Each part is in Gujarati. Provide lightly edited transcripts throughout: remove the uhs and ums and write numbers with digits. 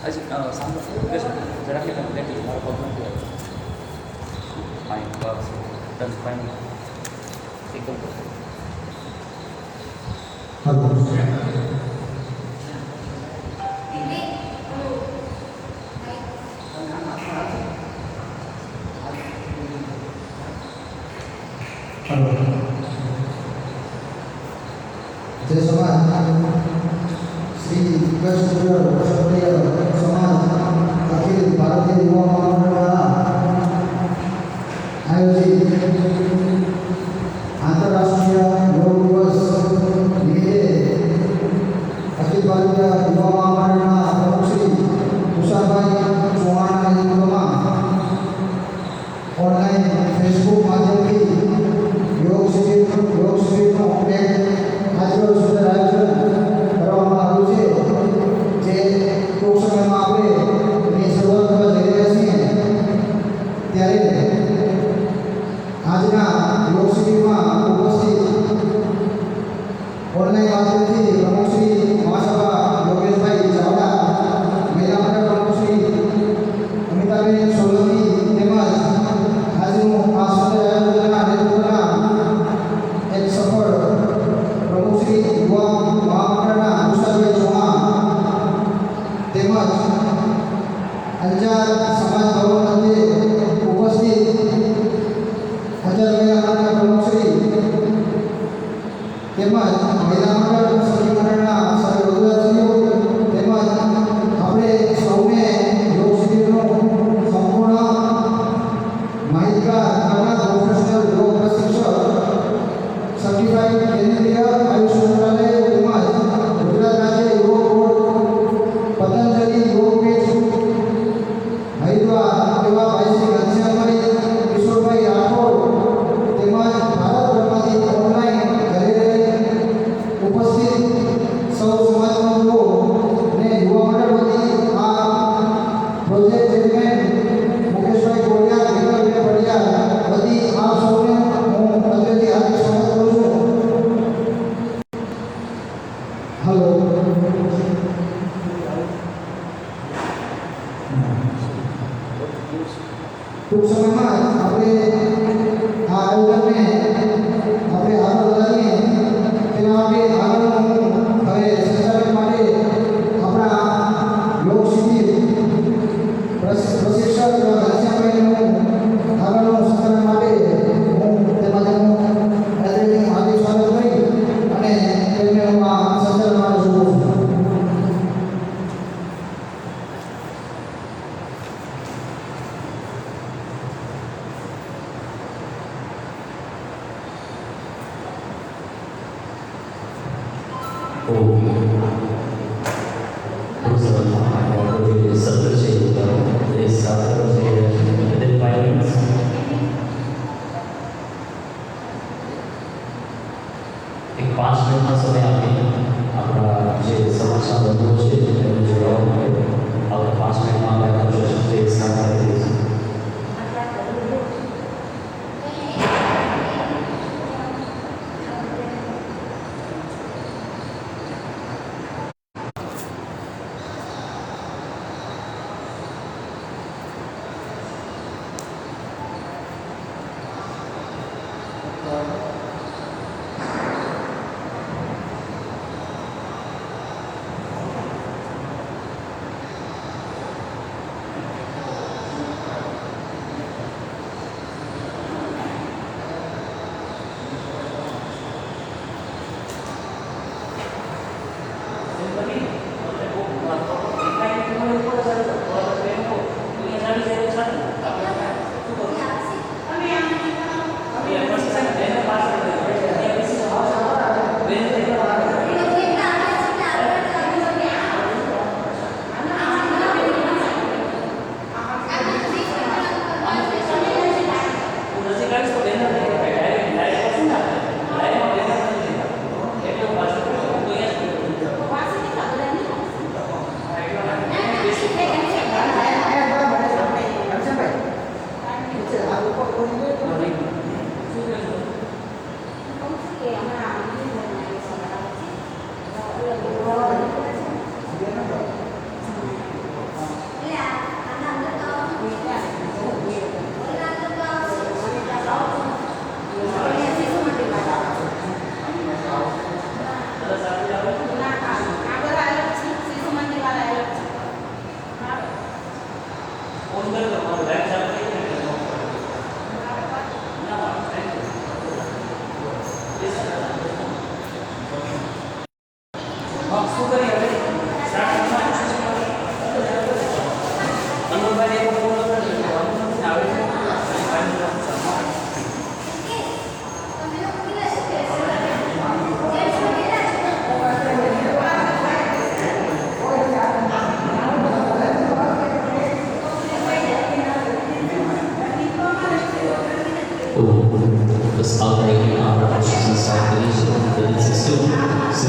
હજી સાંભળો બેસો જરાક એટલે લેટી મારો પગ નથી આવ્યો ફાઇન બસ ડન ફાઇન એકદમ जय समाज श्री कृष्ण क्षत्रिय समाज अखिल भारतीय युवा महामंडल द्वारा आयोजित अंतर्राष्ट्रीय योग दिवस निमित्ते अखिल भारतीय युवा महामंडलના પ્રમુખ શ્રી તુષારભાઈ ચૌહાણના નેતૃત્વમાં ઓનલાઈન ફેસબુક માધ્યમથી योग शिविरનું આજરોજ સુંદર આયોજન કરવામાં આવ્યું છે જે ટૂંક સમયમાં આપણે એની શરૂઆત કરવા જઈ રહ્યા છીએ ત્યારે આજના યોગ શિબિરમાં ઉપસ્થિત ઓનલાઈન માધ્યમથી પ્રમુખ શ્રી મહાસભા યોગેશભાઈ ચાવડા મહિલા મંડળ પ્રમુખ શ્રી અમિતાબેન સોલંકી તેમજ આજનું આ સુંદર આયોજનના નેતૃત્વના એક સફળ પ્રમુખ શ્રી યુવા મહામંડળના તુષારભાઈ ચૌહાણ તેમજ અંજાર સમાજ ભવન ખાતે ઉપસ્થિત અંજાર મહિલા મંડળના પ્રમુખ શ્રી તેમજ મહિલા મંડળ સખી મંડળના સર્વે હોદ્દેદારશ્રીઓ તેમજ આપણે સૌને યોગ શિબિરનું સંપૂર્ણ માહિતગાર કરનાર પ્રોફેશનલ યોગ પ્રશિક્ષક સર્ટિફાઈડ કેન્દ્રીય આયુષ મંત્રાલય તેમજ ગુજરાત રાજ્ય યોગ બોર્ડ પતંજલિ યોગ પીઠ હરિદ્વાર એવા ભાઈ શ્રી ઘનશ્યામભાઈ કિશોરભાઈ રાઠોડ તેમજ ભારતભરમાંથી ઓનલાઈન ઘરે રહી ઉપસ્થિત સૌ સમાજબંધુઓ ને યુવા મંડળ વતી આ પ્રોજેક્ટ ચેરમેન મુકેશભાઈ કોડિયા વિક્રમભાઈ પડિયા વતી આપ સૌને હું હૃદયથી હાર્દિક સ્વાગત કરું છું. હેલો ટૂંક સમયમાં આપણે આ આયોજનને આપણે આગળ વધારીએ તેના માટે આગળનું હવે સંચાલન માટે આપણા યોગ શિબિર પ્રશિક્ષક ઘનશ્યામભાઈનું આગળનું સંચાલન માટે હું તેમાંનું હૃદયથી હાર્દિક સ્વાગત કરી અને તેમને હું આ સંચાલન માટે શોધું છું. एक 5 મિનિટનો સમય આપી આપણા જે સમાજના બંધુઓ છે તેમને જોડાવા માટે આવતા 5 મિનિટમાં આપણે આપણું સેશન એક સાથે કરી દઈશું.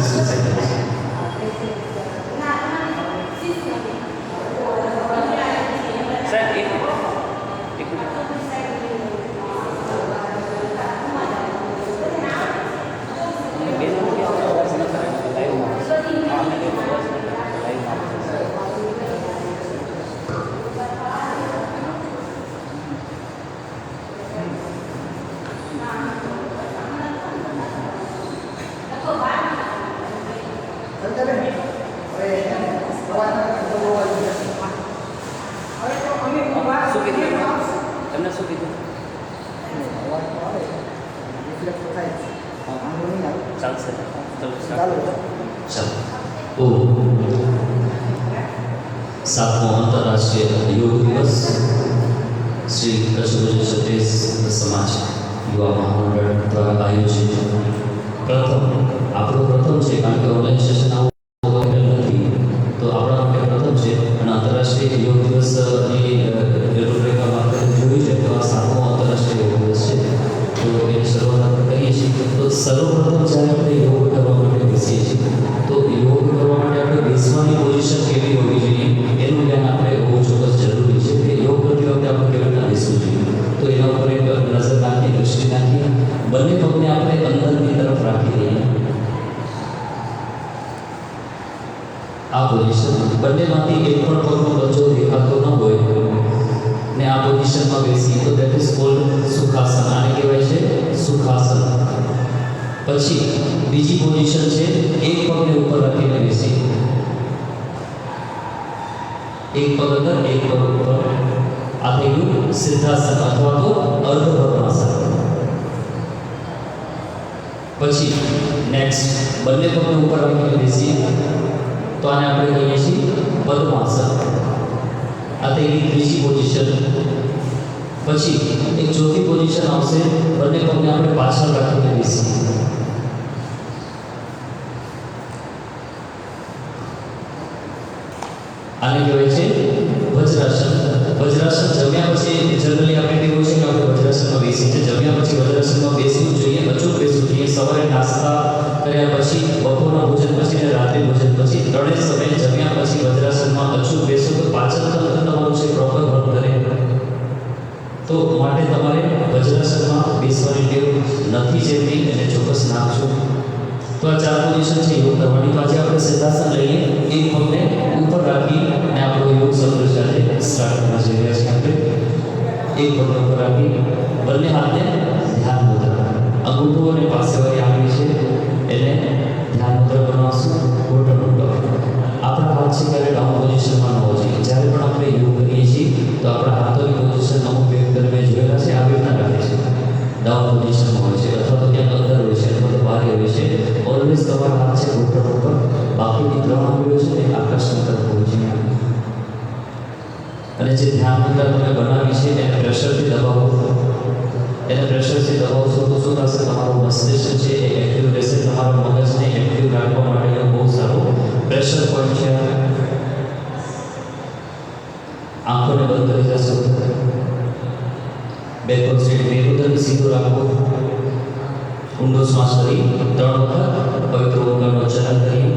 60 seconds. સર એક મિનિટ બેનો કે અવાજ ન કરે લાઈવમાં આમને કે અવાજ ન કરે લાઈવમાં શું કીધું તમને શું કીધું ચાલશે ચાલો તો 7મો આંતરરાષ્ટ્રીય યોગ દિવસ શ્રી કચ્છ ભુજ ક્ષત્રિય સમાજ યુવા મહામંડળ દ્વારા આયોજિત પ્રથમ છે કારણ કે ઓનલાઈન સેશન આવું નથી તો આપણા માટે પ્રથમ છે અને આંતરરાષ્ટ્રીય યોગ દિવસની રૂપરેખા આપણે જોઈ છે તો આ 7મો આંતરરાષ્ટ્રીય યોગ દિવસ છે તો એની શરૂઆત આપણે કરીએ છીએ તો સર્વપ્રથમ જ્યારે આપણે યોગ કરવા માટે બેસીએ છીએ તો યોગ કરવા માટે આપણે બેસવાની પોઝિશન કેવી હોવી જોઈએ એનું જ્ઞાન આપણે હોવું ચોક્કસ જરૂરી છે કે યોગ કરતી વખતે આપણે કેવી રીતના બેસવું જોઈએ તો એના ઉપર એક નજર નાખીએ દૃષ્ટિ નાખીએ બંને પગને આપણે અંદરની તરફ રાખી દઈએ આ પોઝિશન બંનેમાંથી એક પણ પગનો બચ્ચો દેખાતો ન હોય ને આ પોઝિશનમાં બેસીએ તો દેટ ઇઝ કોલ્ડ સુખાસન આને કહેવાય છે સુખાસન પછી બીજી પોઝિશન છે એક પગને ઉપર રાખીને બેસી એક પગ અંદર એક પગ ઉપર આ થઈ ગયું સિદ્ધાસન અથવા તો અર્ધ પદ્માસન પછી નેક્સ્ટ બંને પગને ઉપર રાખીને બેસી તો આને આપણે કહીએ છીએ પદ્માસન આ થઈ ગઈ ત્રીજી પોઝિશન પછી એક ચોથી પોઝિશન આવશે બંને પગને આપણે પાછળ રાખીને બેસીએ આને કહેવાય છે વજ્રાસન વજ્રાસન જમ્યા પછી જનરલી આપણે કેવું છે કે આપણે વજ્રાસનમાં બેસીએ છીએ જમ્યા પછી વજ્રાસનમાં બેસવું જોઈએ અચૂક બેસવું જોઈએ સવારે નાસ્તા કર્યા પછી બપોરના ભોજન પછી અને રાત્રે ભોજન પછી ત્રણેય સમયે જમ્યા પછી વજ્રાસનમાં અચૂક બેસો તો પાચન તંત્ર તમારું છે પ્રોપર વર્ક કરે તો માટે તમારે વજ્રાસનમાં બેસવાની ટેવ નથી જેમની એને ચોક્કસ નાખજો તો આ ચાર પોઝિશન છે યોગ કરવાની તો આજે આપણે સિદ્ધાસન લઈએ એક પગને ઉપર રાખી અને આપણો યોગ સત્ર સાથે સ્ટાર્ટ કરવા જઈ રહ્યા છીએ આપણે એક પગને ઉપર રાખી બંને હાથને ધ્યાન મુદ્રા અંગૂઠોને પાસે વાળી આંગળી છે એને ધ્યાન મુદ્રા બનાવશું ઘૂંટણ આપણા હાથ છે ક્યારે ડાઉન પોઝિશનમાં ન હોવો જોઈએ જ્યારે પણ આપણે યોગ કરીએ છીએ તો આપણા હાથોની પોઝિશન અમુક વ્યક્તિ મેં જોયેલા છે આવી રીતના રાખે છે ડાઉન પોઝિશનમાં હોય છે અથવા તો ક્યાંક અંદર હોય છે અથવા તો બહાર હોય છે ઓલવેઝ તમારા હાથ છે ઘૂંટણ ઉપર બાકીની ત્રણ આંગળીઓ છે તે આકાશની તરફ હોય છે અને જે ધ્યાન મુદ્રા તમે બનાવી છે એને પ્રેશરથી દબાવો એને પ્રેશરથી દબાવશો તો શું થશે તમારું મસ્તિષ્ક છે એ એક્ટિવ રહેશે તમારા મગજને એક્ટિવ રાખવા માટે બહુ સારો પ્રેશર પોઈન્ટ છે આંખોને બંધ કરી જશો બેકવર્ડ સ્ટેટ મેરુદંડ સીધો રાખો ઊંડો શ્વાસ લઈ 3 વખત પવિત્ર ઓમકારનો ઉચ્ચારણ કરીએ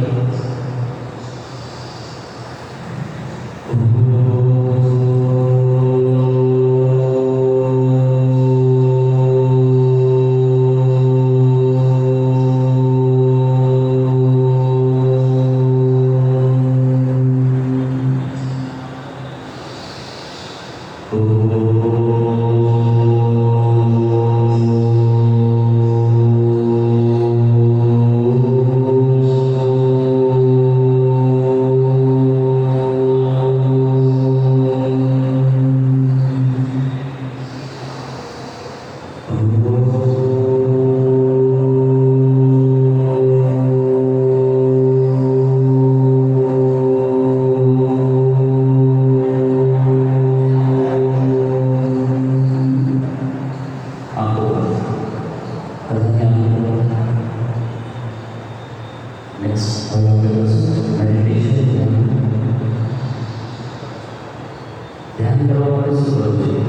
ધ્યાન કરવા માટે શું કરવું જોઈએ?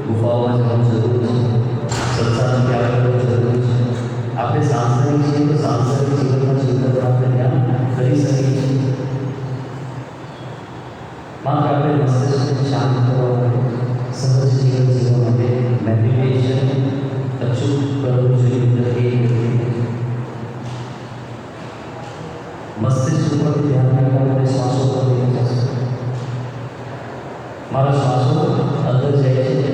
ગુફાઓમાં જવાનું જરૂર છે, સંસારનો ત્યાગ કરવો જરૂરી છે. આપણે સાંસારિક છીએ તો સાંસારિક જીવનમાં જીવન મસ્તિષ્ક ઉપર ધ્યાન રાખવા માટે શ્વાસો પર લઈને જશે. મારા શ્વાસો અંદર જાય છે,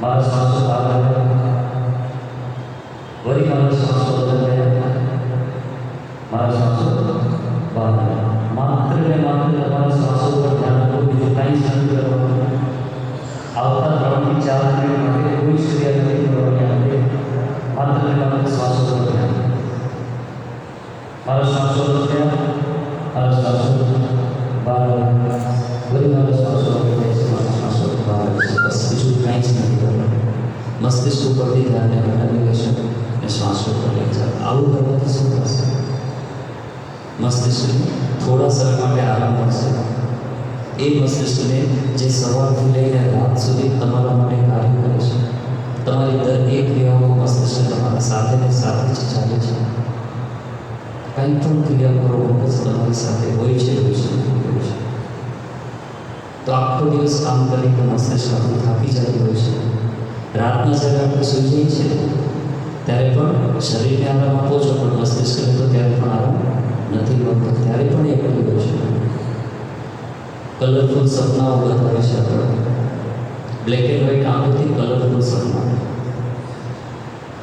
મારા શ્વાસો બહાર આવ્યા, વળી મારા શ્વાસો અંદર ગયા, મારા શ્વાસો બહાર આવ્યા. માત્ર ને માત્ર તમારા શ્વાસો પર ધ્યાન રાખો, બીજું કાંઈ જ નથી કરવાનું. આવતા 3 થી 4 મિનિટ માટે કોઈ ક્રિયા નથી કરવાની. આપણે માત્ર ને માત્ર શ્વાસો પર ધ્યાન. મારા શ્વાસો અંદર ગયા, મારા શ્વાસો બહાર આવ્યા, વળી મારા શ્વાસો અંદર જાય છે, મારા શ્વાસો બહાર આવે છે. બસ બીજું કાંઈ જ નથી કરવાનું. મસ્તિષ્ક ઉપરથી ધ્યાનને હટાવી લેશે અને શ્વાસો પર લઈ જાઓ. આવું કરવાથી શું થશે? મસ્તિષ્કને થોડા સમય માટે આરામ મળશે. એ મસ્તિષ્કને જે સવારથી લઈને રાત સુધી તમારા માટે કાર્ય કરે છે, તમારી દરેક ક્રિયાઓ મસ્તિષ્ક તમારા સાથે ને સાથે જ ચાલે છે. કંઈ પણ ક્રિયા કરો, મગજ તમારી સાથે હોય છે. તો આખો દિવસ કામ કરીને મસ્તિષ્ક આપણું થાકી જતું હોય છે. રાતના જ્યારે આપણે સૂઈ જઈએ છીએ ત્યારે પણ શરીરને આરામ આપો છો, પણ મસ્તિષ્કને તો ત્યારે પણ આરામ નથી મળતો. ત્યારે પણ એ કરી હોય છે. કલરફુલ સપનાઓ બતાવે છે આપણે, બ્લેક એન્ડ વ્હાઇટ આંખોથી કલરફુલ સપના.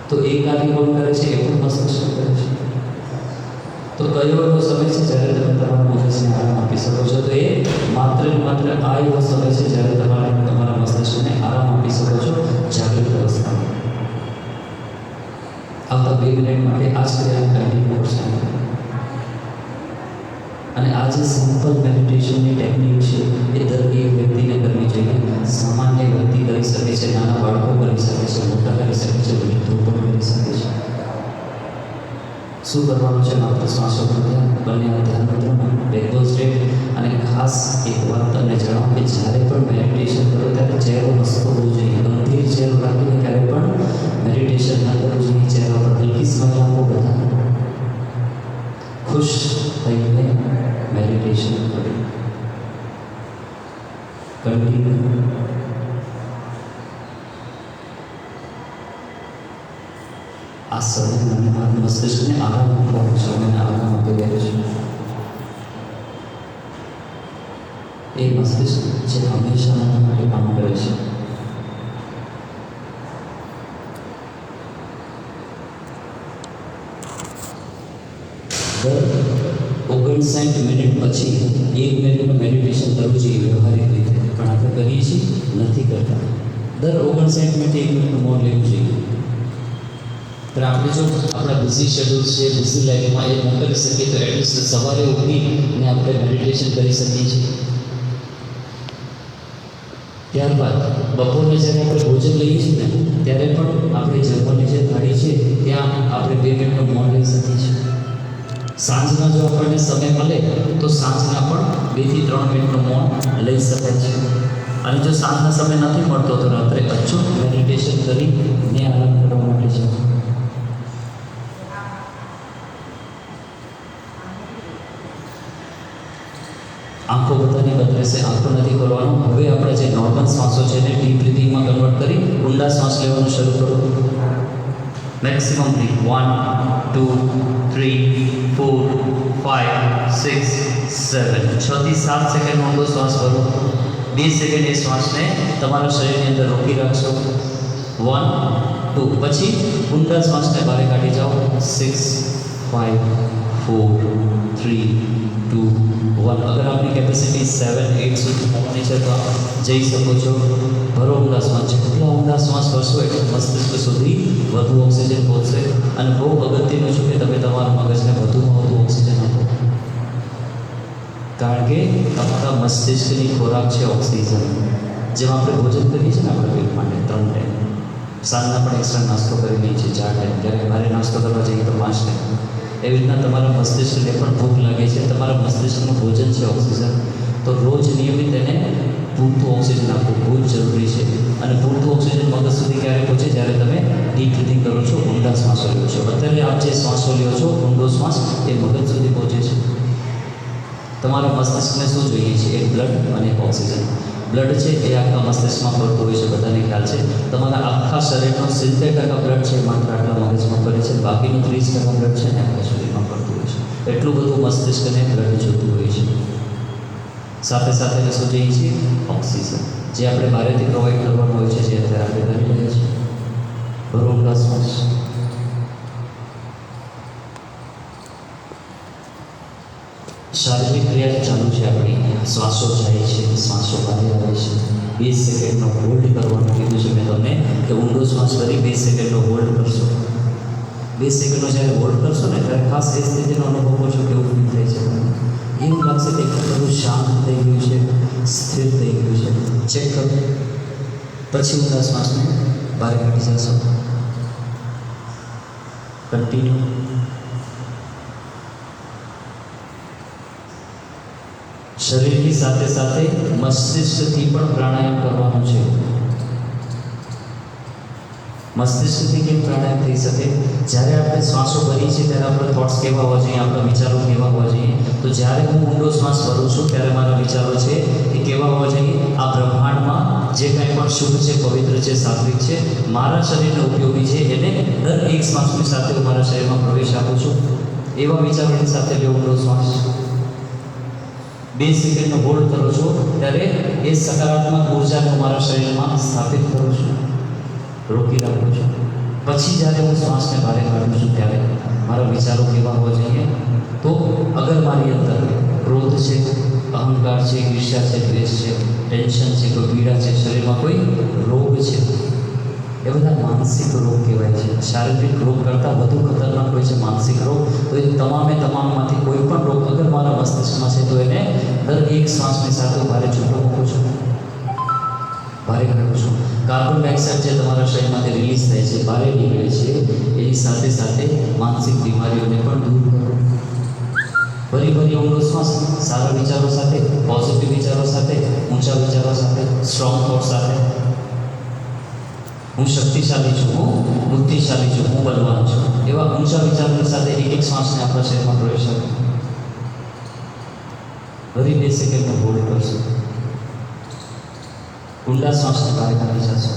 તો એ કાર્ય કોણ કરે છે? એ પણ મસ્તિષ્ક કરે છે. તો કયો એવો સમય છે જ્યારે તમે તમારા મગજને આરામ આપી શકો છો? તો એ માત્ર ને માત્ર આ એવો સમય છે જ્યારે તમારે તમારા મસ્તિષ્કને આરામ આપી શકો છો જાગૃત અવસ્થામાં. આવતા 2 મિનિટ માટે આ જ ક્રિયા કન્ટિન્યુ કરશે. અને આ જે સિમ્પલ મેડિટેશનની ટેકનિક છે એ દરેક વ્યક્તિને કરવી જોઈએ. સામાન્ય વ્યક્તિ કરી શકે છે, નાના બાળકો કરી શકે છે, મોટા કરી શકે છે, વૃદ્ધો પણ કરી શકે છે. શું કરવાનું છે? માત્ર શ્વાસો પર ધ્યાન, બંને ધ્યાન કરવાનું, બેકબોન સ્ટ્રેટ. અને ખાસ એક વાત તમને જણાવું કે જ્યારે પણ મેડિટેશન કરો ત્યારે ચહેરો હસતો હોવો જોઈએ. ગંભીર ચહેરો રાખીને ક્યારે પણ મેડિટેશન ન કરવું જોઈએ. ચહેરા પર હલકી સ્માઈલ આપો. બધા ખુશ થઈને મેડિટેશન કરો. કન્ટિન્યુ. આ સમય મને મારા મસ્તિષ્કને આરામ આપવાનો છે, મને આરામ આપી રહ્યો છે. એ મસ્તિષ્ક જે હંમેશા મારા માટે કામ કરે છે. દર 59 મિનિટ પછી 1 મિનિટનું મેડિટેશન કરવું જોઈએ વ્યવહારિક રીતે, પણ આપણે કરીએ છીએ નથી કરતા. દર 59 મિનિટે 1 મિનિટનું મૌન લેવું જોઈએ. પણ આપણે જો આપણા બિઝી શેડ્યુલ છે, બિઝી લાઈફમાં એ ન કરી શકીએ તો એટલીસ્ટ સવારે ઉઠીને આપણે મેડિટેશન કરી શકીએ છીએ. ત્યારબાદ બપોરને જ્યારે આપણે ભોજન લઈએ છીએ ને ત્યારે પણ આપણે જમવાની જે થાળી છે ત્યાં આપણે 2 મિનિટનું મૌન લઈ શકીએ છીએ. સાંજના જો આપણને સમય મળે તો સાંજના પણ 2 થી 3 મિનિટનું મૌન લઈ શકાય છે. અને જો સાંજના સમય નથી મળતો તો રાત્રે અચૂક મેડિટેશન કરીને આરામ કરવા માટે છે. આંખો બધાની બદલાશે, આંખો નથી ખોલવાનું. હવે આપણે જે નોર્મલ શ્વાસો છે એને ડીપ બ્રીથિંગમાં કન્વર્ટ કરી ઊંડા શ્વાસ લેવાનું શરૂ કરો. મેક્સિમમ બ્રીથ 1 2 3 4 5 6 7 6 થી 7 સેકન્ડ ઊંડો શ્વાસ ભરો. 2 સેકન્ડ એ શ્વાસને તમારા શરીરની અંદર રોકી રાખશો. 1 2 પછી ઊંડા શ્વાસને બહાર કાઢી જાઓ. 6 5 4 3 2 1. અગર આપની કેપેસિટી 7 8 સુધી પહોંચી છે તો જઈ શકો છો. ભરો ઊંડા શ્વાસ. જેટલા ઊંડા શ્વાસ ભરશો એટલું મસ્તિષ્ક સુધી વધુ ઓક્સિજન પહોંચશે. અને બહુ અગત્યનું છે કે તમે તમારા મગજને વધુમાં વધુ ઓક્સિજન આપો, કારણ કે તમારા મસ્તિષ્કની ખોરાક છે ઓક્સિજન. જેમ આપણે ભોજન કરીએ છીએ ને આપણા પેટ માટે 3 ટાઈમ, સાંજના પણ એક્સ્ટ્રા નાસ્તો કરી લઈએ છીએ 4 ટાઈમ, ક્યારેક ભારે નાસ્તો કરવા જઈએ તો 5 ટાઈમ. એવી રીતના તમારા મસ્તિષ્કને પણ ભૂખ લાગે છે. તમારા મસ્તિષ્કનું ભોજન છે ઓક્સિજન. તો રોજ નિયમિત એને પૂરતું ઓક્સિજન આપવું બહુ જ જરૂરી છે. અને પૂરતું ઓક્સિજન મગજ સુધી ક્યારે પહોંચે? જ્યારે તમે ડીપ બ્રીથિંગ કરો છો, ઊંડા શ્વાસો લો છો. અત્યારે આપ જે શ્વાસો લો છો ઊંડો શ્વાસ એ મગજ સુધી પહોંચે છે. તમારા મસ્તિષ્કને શું જોઈએ છે? એક બ્લડ અને એક ઓક્સિજન. બ્લડ છે એ આખા મસ્તિષ્કમાં ફરતું હોય છે, બધાને ખ્યાલ છે. તમારા આખા શરીરનો 70% બ્લડ છે માત્ર આટલા મગજમાં ફરે છે, બાકીનું 30% બ્લડ છે ને આખા શરીરમાં ફરતું હોય છે. એટલું બધું મસ્તિષ્કને બ્લડ જોતું હોય છે. સાથે સાથે શું જોઈએ છીએ? ઓક્સિજન, જે આપણે બહારથી પ્રોવાઈડ કરવાનું હોય છે, જે અત્યારે આપણે કરી રહ્યા છીએ. બરોબર શ્વાસ. શારીરિક ક્રિયા ચાલુ છે આપણી. શ્વાસો જાય છે, શ્વાસો બહાર આવે છે. 20 સેકન્ડનો હોલ્ડ કરવાનું કીધું છે મેં તમને કે ઊંડો શ્વાસ કરી 20 સેકન્ડનો હોલ્ડ કરશો. 20 સેકન્ડનો જ્યારે હોલ્ડ કરશો ને ત્યારે ખાસ એ સ્થિતિનો અનુભવ કરશો કેવું ફીલ થાય છે તમને. એવું લાગશે કે બધું શાંત થઈ ગયું છે, સ્થિર થઈ ગયું છે. ચેક કરો. પછી ઊંડા શ્વાસને બહાર કાઢી જશો. કન્ટિન્યુ. શરીરની સાથે સાથે મસ્તિષ્કથી પણ પ્રાણાયામ કરવાનું છે. મસ્તિષ્કથી કેમ પ્રાણાયામ થઈ શકે? જ્યારે આપણે શ્વાસો ભરીએ છીએ ત્યારે આપણા થોટ્સ કેવા હોવા જોઈએ, આપણા વિચારો કેવા હોવા જોઈએ? તો જ્યારે હું ઊંડો શ્વાસ ભરું છું ત્યારે મારા વિચારો છે એ કેવા હોવા જોઈએ? આ બ્રહ્માંડમાં જે કાંઈ પણ શુભ છે, પવિત્ર છે, સાત્વિક છે, મારા શરીરને ઉપયોગી છે, એને દર એક શ્વાસની સાથે હું મારા શરીરમાં પ્રવેશ આપું છું. એવા વિચારોની સાથે લો ઊંડો શ્વાસ. 2 સેકન્ડનો હોલ્ડ કરો છો ત્યારે એ સકારાત્મક ઉર્જાને હું મારા શરીરમાં સ્થાપિત કરું છું, રોકી રાખું છું. પછી જ્યારે હું શ્વાસને બહાર કાઢું છું ત્યારે મારા વિચારો કેવા હોવા જોઈએ? તો અગર મારી અંદર ક્રોધ છે, અહંકાર છે, ઈર્ષ્યા છે, દ્વેષ છે, ટેન્શન છે, કોઈ પીડા છે, શરીરમાં કોઈ રોગ છે, એ બધા માનસિક રોગ કહેવાય છે. શારીરિક રોગ કરતાં વધુ ખતરનાક હોય છે માનસિક રોગ. તો એ તમામમાંથી કોઈ પણ રોગ અગર મારા મસ્તિષ્કમાં છે તો એને દર એક શ્વાસની સાથે ભારે છૂટો મૂકું છું, બહાર કાઢું છું. કાર્બન ડાયોક્સાઇડ જે તમારા શરીરમાંથી રિલીઝ થાય છે, બહાર નીકળે છે, એની સાથે સાથે માનસિક બીમારીઓને પણ દૂર કરો. ફરી ઊંડો શ્વાસ, સારા વિચારો સાથે, પોઝિટિવ વિચારો સાથે, ઊંચા વિચારો સાથે, સ્ટ્રોંગ થોટ સાથે. હું શક્તિશાળી છું, હું બુદ્ધિશાળી છું, હું બલવાન છું, એવા ઊંચા વિચારોની સાથે એક શ્વાસને આપણા શરીરમાં પ્રવેશ આપો. ફરી 2 સેકન્ડનો હોલ્ડ કરશો. ઊંડા શ્વાસને બહાર કાઢી જશો.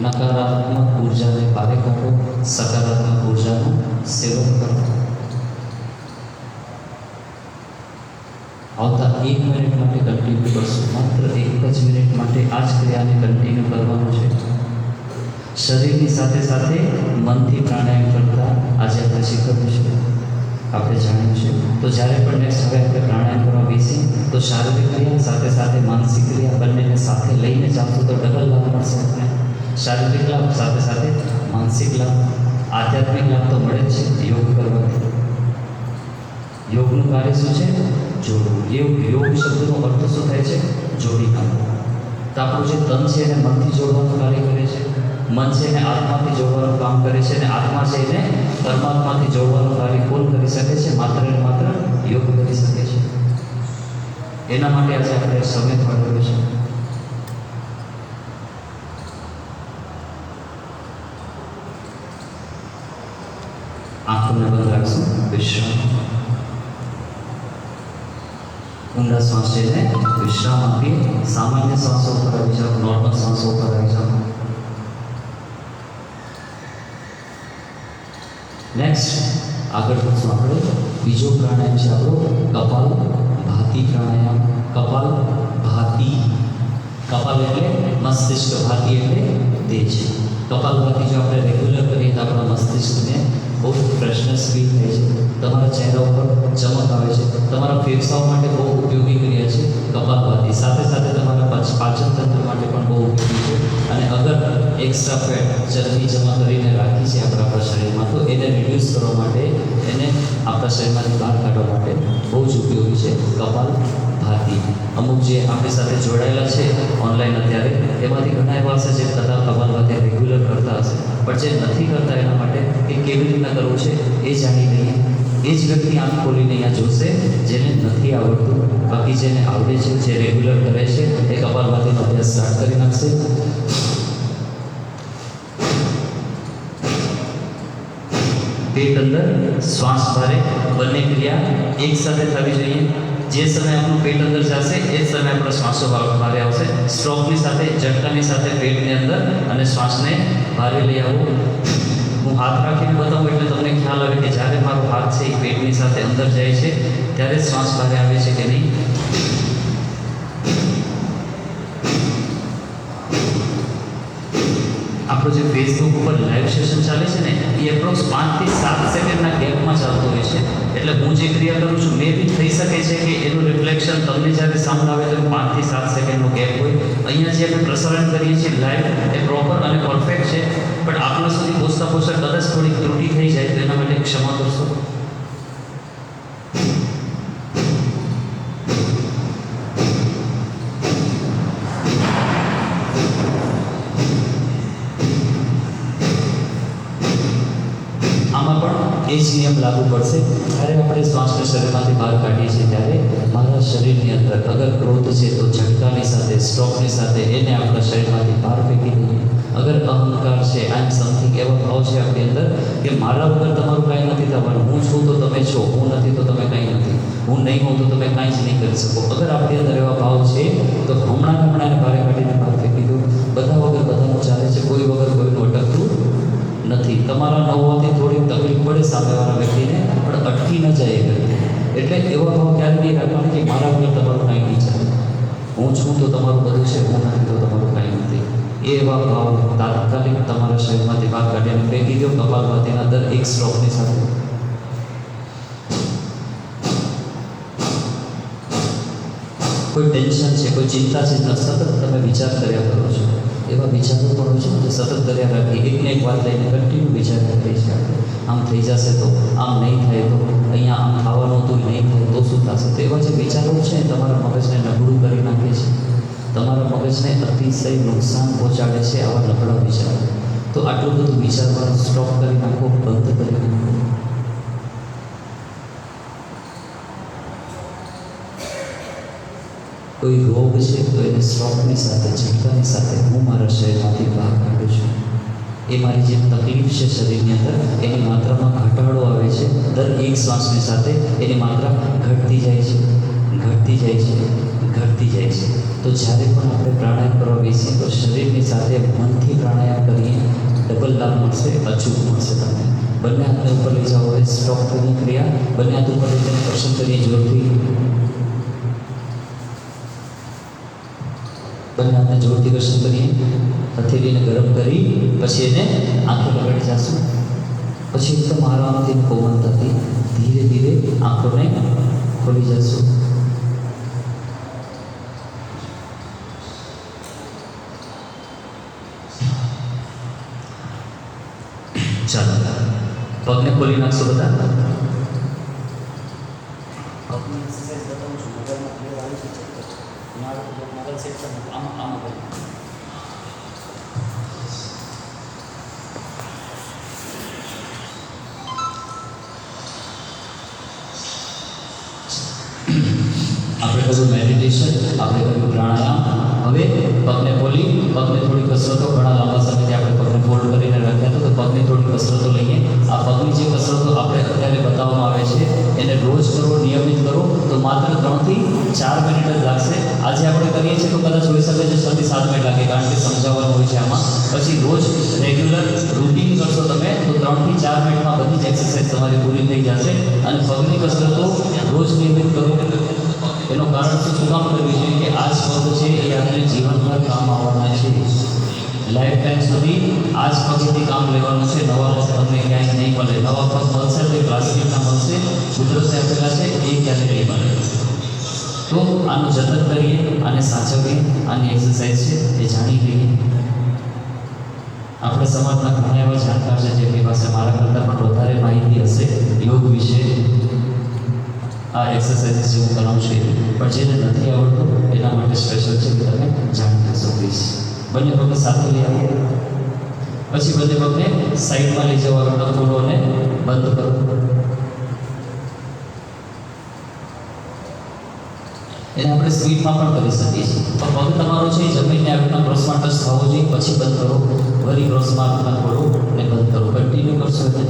નકારાત્મક ઉર્જાને બહાર કાઢો, સકારાત્મક ઉર્જાનું સેવન કરો. આવતા 1 મિનિટ માટે કન્ટિન્યુ કરશો. માત્ર 1 જ મિનિટ માટે આ જ ક્રિયાને કન્ટિન્યુ કરવાનું છે. શરીરની સાથે સાથે મનથી પ્રાણાયામ કરતા આજે આપણે શીખવ્યું છે, આપણે જાણ્યું છે. તો જ્યારે પણ નેક્સ્ટ હવે આપણે પ્રાણાયામ કરવા બેસીએ તો શારીરિક ક્રિયા સાથે સાથે માનસિક ક્રિયા બંનેને સાથે લઈને ચાલશું તો ડબલ લાભ મળશે આપણે. શારીરિક લાભ સાથે સાથે માનસિક લાભ, આધ્યાત્મિક લાભ તો મળે જ છે યોગ કરવાથી. યોગનું કાર્ય શું છે? જોડવું. યોગ શબ્દનો અર્થ શું થાય છે? જોડી નાખવું. તો આપણું જે તન છે એને મનથી જોડવાનું કાર્ય કરે છે, મન છે એને આત્માથી જોડવાનું કામ કરે છે, અને આત્મા છે એને પરમાત્માથી જોડવાનું કાર્ય કોણ કરી શકે છે? માત્ર ને માત્ર યોગ કરી શકે છે. એના માટે આજે આપણે સમય ફાળવ્યો છે. આંખોને બંધ રાખશું. વિશ્રામ. ઊંડા શ્વાસ છે એને વિશ્રામ આપી સામાન્ય શ્વાસો ઉપર આવી જાઓ, નોર્મલ શ્વાસો ઉપર આવી જાઓ. નેક્સ્ટ આગળ વધશું આપણે. બીજો પ્રાણાયામ છે આપણો કપાલ ભાતી પ્રાણાયામ. કપાલ ભાતી, કપાલ એટલે મસ્તિષ્ક, ભાતી એટલે તેજ. કપાલ ભાતી જો આપણે રેગ્યુલર કરીએ તો આપણા મસ્તિષ્કને બહુ ફ્રેશનેસ ફીલ થાય છે, તમારા ચહેરા ઉપર ચમક આવે છે, તમારા ફેફસાઓ માટે બહુ ઉપયોગી ક્રિયા છે કપાલભાતી. સાથે સાથે તમારા પાચન તંત્ર માટે પણ બહુ ઉપયોગી છે. અને અગર એક્સ્ટ્રા ફેટ, ચરબી જમા કરીને રાખી છે આપણા શરીરમાં તો એને રિડ્યુસ કરવા માટે, એને આપણા શરીરમાંથી બહાર કાઢવા માટે બહુ જ ઉપયોગી છે કપાલભાતી. અમુક જે આપણી સાથે જોડાયેલા છે ઓનલાઈન અત્યારે, એમાંથી ઘણા એવા હશે જે કપાલભાતી રેગ્યુલર કરતા હશે, પણ જે નથી કરતા એના માટે એ કેવી રીતના કરવું છે એ જાણી લઈએ. એ જ વ્યક્તિ આંખ ખોલીને અહીંયા જોશે જેને નથી આવડતું. બાકી જેને આવડે છે, જે રેગ્યુલર કરે છે, એ કપાલભાતીનો અભ્યાસ સ્ટાર્ટ કરી નાખશે. પેટ અંદર શ્વાસ ભારે, બંને ક્રિયા એક સાથે થવી જોઈએ. જે સમય આપણું પેટ અંદર જશે એ જ સમય આપણો શ્વાસો ભારે આવશે. સ્ટ્રોકની સાથે, ઝટકાની સાથે પેટની અંદર અને શ્વાસને ભારે લઈ આવવું. હું હાથ રાખીને બતાવું એટલે તમને ખ્યાલ આવે કે જ્યારે મારો હાથ છે એ પેટની સાથે સાથે અંદર જાય છે ત્યારે જ શ્વાસ બહાર આવે છે કે નહીં? આપણો જે ફેસબુક ઉપર લાઈવ સેશન ચાલે છે ને એ એપ્રોક્સ 5 થી 7 સેકન્ડના ગેપમાં ચાલતો હોય છે. એટલે હું જે ક્રિયા કરું છું મે બી થઈ શકે છે કે એનું રિફ્લેક્શન તમને જ્યારે સાઉન્ડ આવે તો 5 થી 7 સેકન્ડનો ગેપ હોય. અહીંયા જે આપણે પ્રસારણ કરીએ છીએ લાઈવ એ પ્રોપર અને પરફેક્ટ છે, પણ આપણા સુધી પહોંચતા પહોંચતા કદાચ થોડીક ત્રુટિ થઈ જાય તો એના માટે ક્ષમા કરશો. એ જ નિયમ લાગુ પડશે. જ્યારે આપણે શ્વાસને શરીરમાંથી બહાર કાઢીએ છીએ ત્યારે મારા શરીરની અંદર અગર ક્રોધ છે તો ઝટકાની સાથે, સ્ટોકની સાથે એને આપણા શરીરમાંથી બહાર ફેંકી દઈએ. અગર અહંકાર છે, આઈ એમ સમથિંગ, એવા ભાવ છે આપણી અંદર કે મારા વગર તમારું કાંઈ નથી થવાનું, હું છું તો તમે છો, હું નથી તો તમે કાંઈ નથી, હું નહીં હોઉં તો તમે કાંઈ જ નહીં કરી શકો. અગર આપણી અંદર એવા ભાવ છે તો હમણાં એને બહાર કાઢીને બહાર ફેંકી દો. બધા વગર બધાનું ચાલે છે, કોઈ વગર કોઈનું અટકતું નથી. તમારા ન હોવાથી થોડી તકલીફ પડે સામેવાળા વ્યક્તિને, પણ અટકી ન જાય એ વ્યક્તિ. એટલે એવા ભાવ ક્યારે નહીં રાખવાના કે મારા વગર તમારું કાંઈ નહીં ચાલે, હું છું તો તમારું બધું છે, હું નથી તો તમારું કાંઈ નથી. એ એવા ભાવ તાત્કાલિક તમારા શરીરમાંથી બહાર કાઢીને ફેંકી દો કપાલભાતીના દર એક સ્ટ્રોકની સાથે. કોઈ ટેન્શન છે, કોઈ ચિંતા છે, સતત તમે વિચાર કર્યા કરો છો, એવા વિચારો પણ છે જે સતત કર્યા રાખી એકને એક વાત લઈને કન્ટિન્યુ વિચાર કરીએ છીએ આપણે. આમ થઈ જશે તો, આમ નહીં થાય તો, અહીંયા આમ થવાનું હતું નહીં થાય તો શું થશે? તો એવા જે વિચારો છે તમારા મગજને નબળું કરી નાખે છે, તમારા મગજને અતિશય નુકસાન પહોંચાડે છે આવા નબળા વિચારો. તો આટલું બધું વિચારવાનું સ્ટોપ કરી નાખો, બંધ કરી નાખો. કોઈ રોગ છે તો એને સ્ટોકની સાથે, ઝટકાની સાથે હું મારા શરીરમાંથી બહાર કાઢું છું. એ મારી જે તકલીફ છે શરીરની અંદર એની માત્રામાં ઘટાડો આવે છે. દર એક શ્વાસની સાથે એની માત્રા ઘટતી જાય છે, ઘટતી જાય છે, ઘટતી જાય છે. તો જ્યારે પણ આપણે પ્રાણાયામ કરવા બેસીએ તો શરીરની સાથે મનથી પ્રાણાયામ કરીએ, ડબલ લાભ મળશે, અચૂક મળશે તમને. બંને હાથને ઉપર લઈ જાઓ, હવે સ્ટોપ કરીએ ક્રિયા, બંને હાથ ઉપર લઈ જઈને સ્પર્શન કરીએ જોરથી. બંને હાથને જોરથી ઘર્ષણ કરીએ, હથેળીને ગરમ કરી પછી એને આંખો લગાડી જશું. પછી એકદમ આરામથી કોમળતાથી ધીરે ધીરે આંખોને ખોલી જશું. ચાલો પગને ખોલી નાખશો બધા. પગની એક્સરસાઇઝ બતાવું છું, મોબાઈલમાં ક્લિયર આવી છે. મોબાઈલ સેટ કરો, આમ આમ કરો. આપણે કર્યું મેડિટેશન, આપણે કર્યું પ્રાણાયામ. હવે પગને ખોલી, પગને થોડી કસરતો, ઘણા લાંબા સમયથી આપણે પગને ફોલ્ડ કરીને રાખ્યા તો પગની થોડી કસરતો લઈએ. આ પગની જે કસરતો આપણે અત્યારે બતાવવામાં આવે છે એને રોજ કરો, નિયમિત કરો તો માત્ર 3 થી 4 મિનિટ જ લાગશે. આજે આપણે કરીએ છીએ તો કદાચ હોઈ શકે છે 6 થી 7 મિનિટ લાગે, કારણ કે સમજાવવાનું હોય છે આમાં. પછી રોજ રેગ્યુલર રૂટીન કરશો તમે તો 3 થી 4 મિનિટમાં બધી જ એક્સરસાઇઝ તમારી પૂરી થઈ જશે. અને પગની કસરતો રોજ નિયમિત કરો. એનું કારણ શું કામ કરવી જોઈએ કે આ જ પગ છે એ આપણે જીવનભર કામ આવવાના છે. લાઈફ ટાઈમ સુધી આ જ પગથી કામ લેવાનું છે. નવા પગ તમને ક્યાંય નહીં મળે. નવા પગ મળશે તો પ્લાસ્ટિકના મળશે, કુદરતે આપેલા છે એ ક્યારે નહીં મળે. તો આનું જતન કરીએ, આને સાચવીએ, આની એક્સરસાઇઝ છે એ જાણી લઈએ. આપણે સમાજના ઘણા એવા જાણકાર છે જેમની પાસે મારા કરતાં પણ વધારે માહિતી હશે યોગ વિશે, આ એક્સરસાઇઝ જે હું કરાવું છું. પણ જેને નથી આવડતું એના માટે સ્પેશિયલ છે કે તમે જાણી લેશો પ્લીઝ. બંને પગને સાથે લઈ આવો, પછી બંને પગને સાઈડમાં લઈ જવાનો, ટકોરોને બંધ કરો. એને આપણે સ્પીડમાં પણ કરી શકીએ છીએ. પણ પગ તમારો છે જમીનને આપણા ક્રોસમાં ટચ થવો જોઈએ, પછી બંધ કરો. વળી ક્રોસમાં આપણા ખોલો અને બંધ કરો. કન્ટિન્યુ કરશો એટલે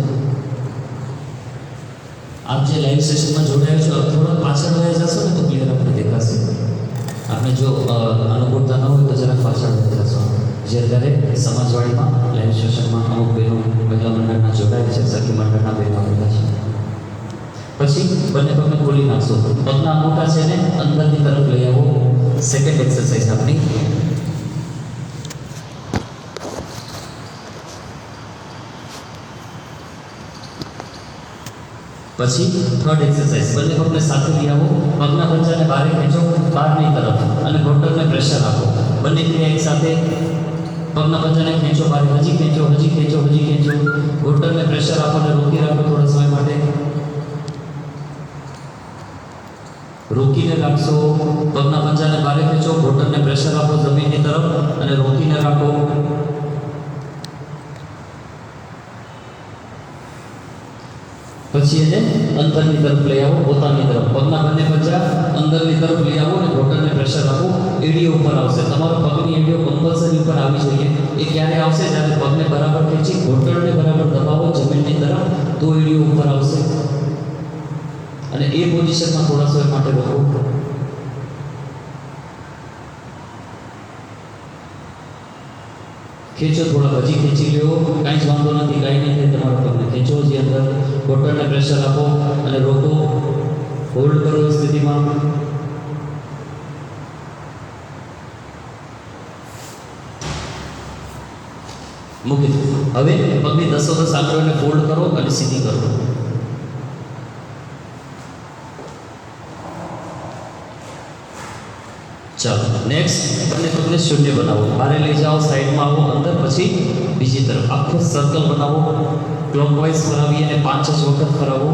આપ જે લાઈવ સેશનમાં જોડાયા છો થોડા પાછળ વહી જશો ને તો ક્લિયર આપણે દેખાશે. આપણે જો અનુકૂળતા ન હોય તો જરાક પાછળ વહી જશો. જે અત્યારે સમાજવાડીમાં લાઈવ સેશનમાં અમુક બહેનો મહિલા મંડળના જોડાય છે, સખી મંડળના બહેનો આવેલા છે. પછી બંને પગને ખોલી નાખશો. પગના અંગૂઠા છે ને અંદરની તરફ લઈ આવો. સેકન્ડ એક્સરસાઇઝ આપણી. પછી થર્ડ એક્સરસાઇઝ, બંને પગને સાથે લઈ આવો. પગના પંજાને બહાર ખેંચો, બહારની તરફ, અને ઘૂંટણને પ્રેશર આપો. બંને ક્રિયા એક સાથે. પગના પંજાને ખેંચો બહાર, હજી ખેંચો, હજી ખેંચો, હજી ખેંચો. ઘૂંટણને પ્રેશર આપો અને રોકી રાખો થોડા સમય માટે. રોકીને રાખશો. પગના પંજાને બહાર ખેંચો, ઘૂંટણને પ્રેશર આપો જમીનની તરફ અને રોકીને રાખો. પછી એને અંદરની તરફ લઈ આવો, પોતાની તરફ. પગના બંને પંજા અંદરની તરફ લઈ આવો અને ઘૂંટણને પ્રેશર આપો. એડીઓ ઉપર આવશે. તમારો પગની એડીઓ કમ્પલસરી ઉપર આવી જોઈએ. એ ક્યારે આવશે? જ્યારે પગને બરાબર ખેંચી ઘૂંટણને બરાબર દબાવો જમીનની તરફ, તો એડીઓ ઉપર આવશે. અને એ પોઝિશનમાં થોડા સમય માટે રોકો. ખેંચો થોડા, હજી ખેંચી લ્યો, કાંઈ જ વાંધો નથી, કાંઈ નહીં થાય. તમારા પગને ખેંચો, જે અંદર ઘૂંટણને પ્રેશર આપો અને રોકો. હોલ્ડ કરો એ સ્થિતિમાં. મૂકી દો. હવે પગની 10 આંગળીઓને ફોલ્ડ કરો અને સીધી કરો. ચાલો નેક્સ્ટ, બંને પગને શૂન્ય બનાવો. બહાર લઈ જાઓ, સાઈડમાં આવો, અંદર, પછી બીજી તરફ આખું સર્કલ બનાવો. ક્લોકવાઇઝ ફરાવી અને 5 જ વખત ફરાવો.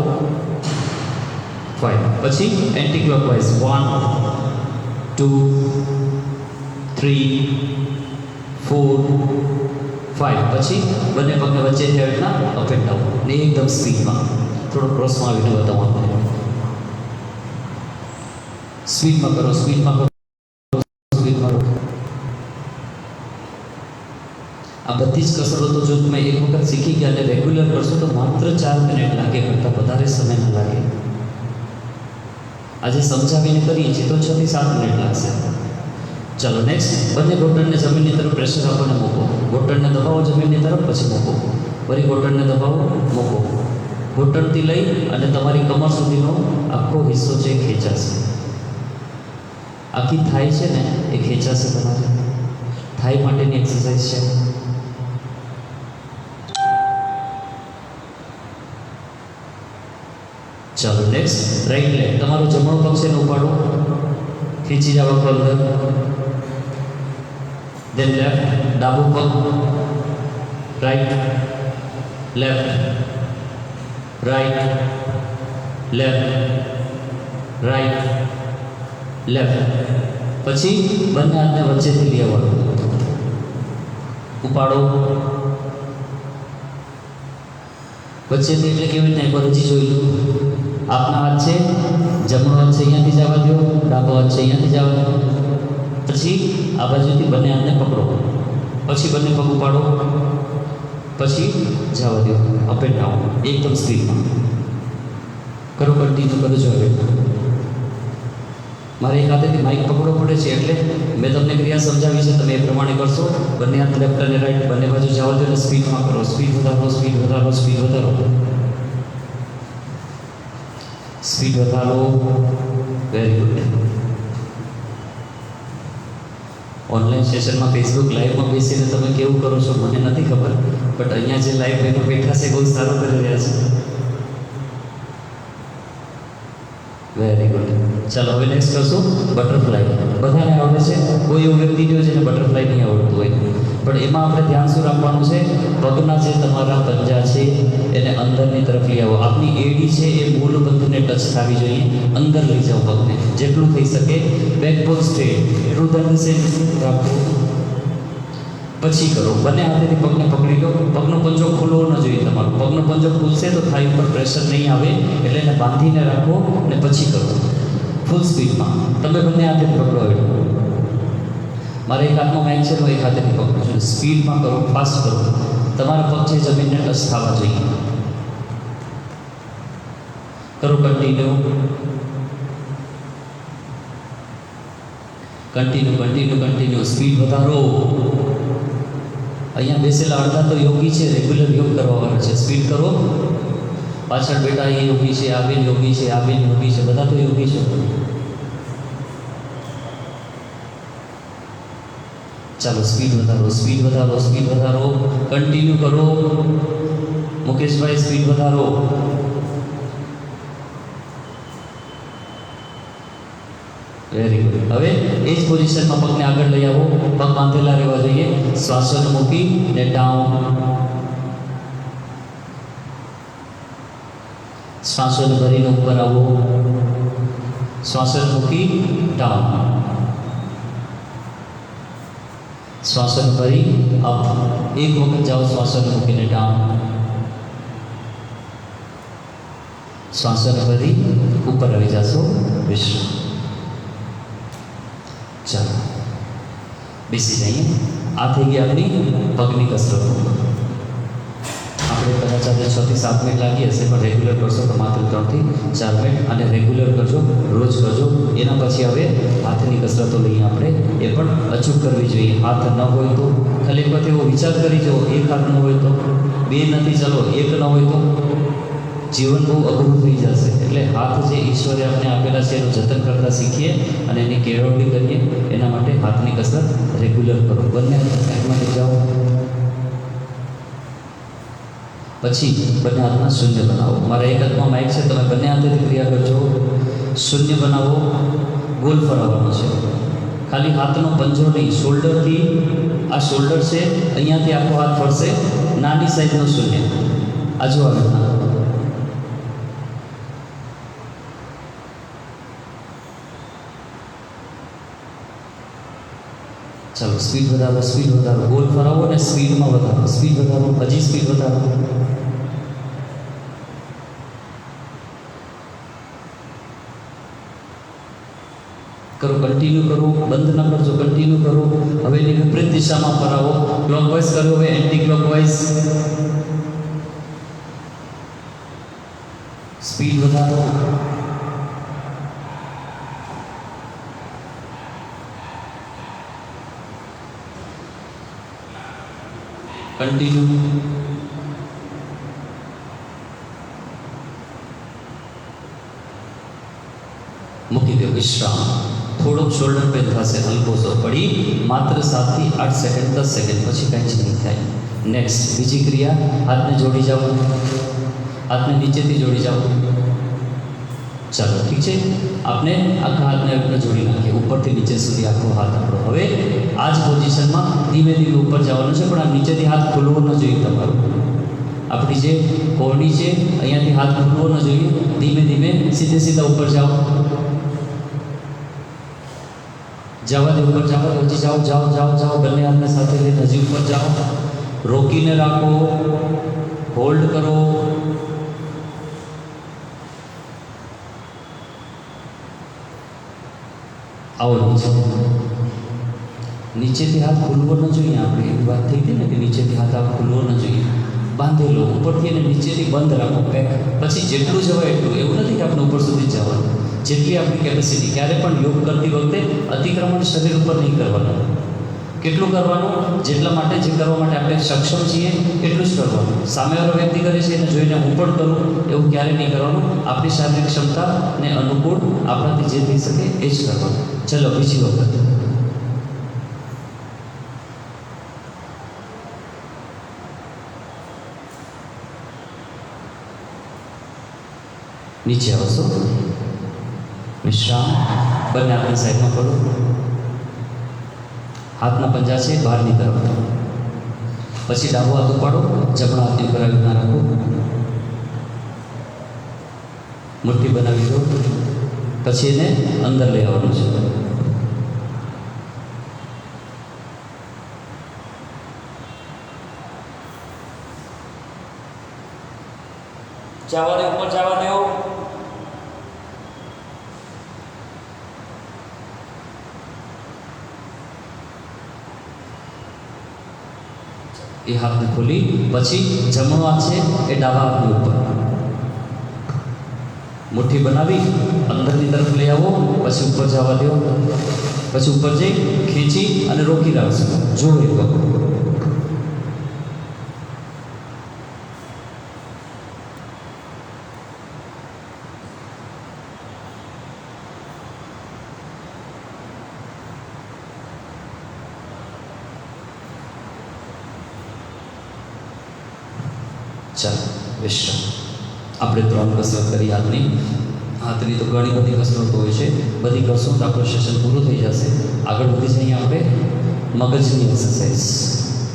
5. પછી એન્ટી ક્લોકવાઇઝ 1 2 3 4 5. પછી બંને પગને વચ્ચે આવી રીતના અપ એન્ડ ડાઉન ને એકદમ સ્પીડમાં. થોડો ક્રોસમાં આવીને બતાવો આપણે. સ્પીડમાં કરો, સ્પીડમાં કરો. આ બધી જ કસરતો જો તમે એક વખત શીખી ગયા અને રેગ્યુલર કરશો તો માત્ર 4 મિનિટ લાગે, કરતાં વધારે સમય ન લાગે. આજે સમજાવીને કરીએ છીએ તો 6 થી 7 મિનિટ લાગશે. ચાલો નેક્સ્ટ, બંને ઘૂંટણને જમીનની તરફ પ્રેશર આપો અને મૂકો. ઘૂંટણને દબાવો જમીનની તરફ, પછી મૂકો. ફરી ઘૂંટણને દબાવો, મૂકો. ઘૂંટણથી લઈ અને તમારી કમર સુધીનો આખો હિસ્સો છે એ ખેંચાશે. આખી થાઈ છે ને એ ખેંચાશે. તમારે થાઈ માટેની એક્સરસાઇઝ છે. ચાલો નેક્સ્ટ, રાઈટ લેગ. તમારો જમણો પગ છે ને ઉપાડો, ખેંચી જાવ અંદર. દેન લેફ્ટ, ડાબો પગ, right left, right left, right left. પછી બંને હાથને વચ્ચેથી લઈ આવવાનું, ઉપાડો. વચ્ચેથી એટલે કેવી રીતે? એકવાર હજી જોઈ લો. આપના હાથ છે, જમણો હાથ છે અહીંયાથી જવા દો, ડાબો હાથ છે અહીંયાથી જવા દો. પછી આ બાજુથી બંને હાથને પકડો. પછી બંને પગ ઉપાડો. પછી જવા દો, અપ એન્ડ ડાઉન એકદમ સ્પીડમાં કરો. કન્ટિન્યુ કરજો. હવે મારે એક હાથેથી માઇક પકડવો પડે છે એટલે મેં તમને ક્રિયા સમજાવી છે, તમે એ પ્રમાણે કરશો. બંને હાથ લેફ્ટ અને રાઈટ બંને બાજુ જવા દો અને સ્પીડમાં કરો. સ્પીડ વધારો, સ્પીડ વધારો, સ્પીડ વધારો, સ્પીડ વધારો. Very good. ઓનલાઈન સેશનમાં ફેસબુક લાઈવમાં બેસીને તમે કેવું કરો છો મને નથી ખબર, બટ અહીંયા જે લાઈવ બહેનો બેઠા છે બહુ સારું કરી રહ્યા છે. Very good. ચાલો હવે નેક્સ્ટ કરશું બટરફ્લાય. બધાને આવડે છે? કોઈ એવું વ્યક્તિ જો જેને બટરફ્લાય નહીં આવડતું હોય, પણ એમાં આપણે ધ્યાન શું રાખવાનું છે? પગના જે તમારા પંજા છે એને અંદરની તરફ લઈ આવો. આપની એડી છે એ મૂળ બંધને ટચ થવી જોઈએ. અંદર લઈ જાઓ પગને જેટલું થઈ શકે. બેક પગ સ્ટ્રેટ, રુદંડ છે રાખો. પછી કરો. બંને હાથેથી પગને પકડી લો. પગનો પંજો ખુલવો ન જોઈએ તમારો. પગનો પંજો ખુલશે તો થાઈ ઉપર પ્રેશર નહીં આવે, એટલે એને બાંધીને રાખો અને પછી કરો ફૂલ સ્પીડમાં. તમે બંને હાથેથી પકડો. હવે મારે એક હાથમાં માઇક છે, હું એક હાથેથી પકડું છું. સ્પીડમાં કરો, ફાસ્ટ કરો. તમારા પગ છે જમીનને ટચ થવા જોઈએ. કરો continue, continue, continue, continue. Speed વધારો. અહીંયા બેસેલા અડધા તો યોગી છે, રેગ્યુલર યોગ કરવાવાળા છે. સ્પીડ કરો. પાછળ બેટા એ યોગી છે, આ બેન યોગી છે, આ બેન યોગી છે, બધા તો યોગી છે. ચાલો સ્પીડ વધારો, સ્પીડ વધારો, સ્પીડ વધારો, કન્ટિન્યુ કરો. મુકેશભાઈ સ્પીડ વધારો. Very good. હવે એ જ પોઝિશનમાં પગને આગળ લઈ આવો. પગ બાંધેલા રહેવા જોઈએ. શ્વાસોને મૂકી ને ડાઉન. શ્વાસોને ભરીને ઉપર આવો. શ્વાસોને મૂકી ડાઉન. શ્વાસોને ભરી અપ. એક વખત જાઓ શ્વાસોને મૂકીને ડાઉન. શ્વાસોને ભરી ઉપર આવી જશો. વિશ્રામ. ચાલો બેસી જઈએ. આ થઈ ગઈ આપણી પગની કસરતો. આપણે કદાચ આજે 6 થી 7 મિનિટ લાગી હશે, પણ રેગ્યુલર કરશો તો માત્ર 3 થી 4 મિનિટ. અને રેગ્યુલર કરજો, રોજ કરજો. એના પછી હવે હાથની કસરતો લઈએ આપણે. એ પણ અચૂક કરવી જોઈએ. હાથ ન હોય તો ખાલી એક વખત એવો વિચાર કરી જુઓ, એક હાથ ન હોય તો, બે નથી, ચાલો એક ન હોય તો જીવન બહુ અઘરું થઈ જશે. એટલે હાથ જે ઈશ્વરે આપણે આપેલા છે એનું જતન કરતાં શીખીએ અને એની કેળવણી કરીએ. એના માટે હાથની કસરત રેગ્યુલર કરો. બંને સાઈડમાં લઈ જાઓ. પછી બંને હાથમાં શૂન્ય બનાવો. મારા એક હાથમાં માઇક છે, તમે બંને હાથેથી ક્રિયા કરજો. શૂન્ય બનાવો. ગોલ ફરાવવાનો છે. ખાલી હાથનો પંજો નહીં, શોલ્ડરથી, આ શોલ્ડર છે અહીંયાથી આખો હાથ ફરશે. નાની સાઈઝનો શૂન્ય. આ જો આવે ના. ચાલો સ્પીડ વધારો, સ્પીડ વધારો. ગોલ ફરાવો અને સ્પીડમાં વધારો. સ્પીડ વધારો, હજી સ્પીડ વધારો. કરો, કન્ટિન્યુ કરો. બંધ ન કરજો, કન્ટિન્યુ કરો. હવે એની વિપરીત દિશામાં ફરાવો. ક્લોકવાઇઝ કરો, હવે એન્ટી ક્લોકવાઇઝ. સ્પીડ વધારો. કન્ટિન્યુ. મૂકી દો. વિશ્રામ. થોડોક શોલ્ડર પેન થશે, હલકો સો પડી. માત્ર 7 થી 8 સેકન્ડ, 10 સેકન્ડ, પછી કાંઈ જ નહીં થાય. નેક્સ્ટ બીજી ક્રિયા. હાથને જોડી જાઓ. હાથને નીચેથી જોડી જાઓ. ચાલો ઠીક છે. આપણે આખા હાથને આપણે જોડી નાખીએ, ઉપરથી નીચે સુધી આખો હાથ આપણો. હવે આ જ પોઝિશનમાં ધીમે ધીમે ઉપર જવાનું છે, પણ આ નીચેથી હાથ ખુલવો ન જોઈએ તમારો. આપણી જે કોરડી છે અહીંયાથી હાથ ખુલવો ન જોઈએ. ધીમે ધીમે સીધે સીધા ઉપર જાઓ. જવા દે, ઉપર જાઓ. હજી જાઓ, જાઓ, જાઓ, જાઓ. બંને હાથને સાથે લઈને હજી ઉપર જાઓ. રોકીને રાખો. હોલ્ડ કરો. આવો નીચે. નીચેથી હાથ ખુલવો ન જોઈએ. આપણે એવી વાત થઈ હતી ને કે નીચેથી હાથ આપ ખુલવો ન જોઈએ. બાંધેલો ઉપરથી અને નીચેથી બંધ રાખો પેક. પછી જેટલું જવાય એટલું. એવું નથી કે આપણે ઉપર સુધી જ જવાનું. જેટલી આપણી કેપેસિટી. ક્યારે પણ યોગ કરતી વખતે અતિક્રમણ શરીર ઉપર નહીં કરવાનું. કેટલું કરવાનું? જેટલા માટે, જે કરવા માટે આપણે સક્ષમ છીએ એટલું જ કરવાનું. સામેવાળો વ્યક્તિ કરે છે એને જોઈને હું પણ કરું એવું ક્યારેય નહીં કરવાનું. આપણી શારીરિક ક્ષમતાને અનુકૂળ આપણાથી જે થઈ શકે એ જ કરવાનું. ચલો બીજી વખત. નીચે આવશો. વિશ્રામ. બંને આપણી સાઈડમાં કરો. હાથના પંજા છે બહારની તરફ. પછી ડાબો હાથ ઉપાડો. જમણા હાથની ઉપર આવી ના રાખો. મુઠ્ઠી બનાવી દો. પછી એને અંદર લઈ આવવાનું છે. જવા દે, ઉપર જવા દો. એ હાથને ખોલી. પછી જમણો હાથ છે એ ડાબા હાથની ઉપર. મુઠ્ઠી બનાવી અંદરની તરફ લઈ આવો. પછી ઉપર જવા દો. પછી ઉપર જઈ ખેંચી અને રોકી રાખશો. જોડે તો ચાલો વિશ્રામ. આપણે 3 કસરત કરી હાથની. હાથની તો ઘણી બધી કસરતો હોય છે, બધી કરશું તો આપણું સેશન પૂરું થઈ જશે. આગળ વધી જઈએ આપણે મગજની એક્સરસાઇઝ,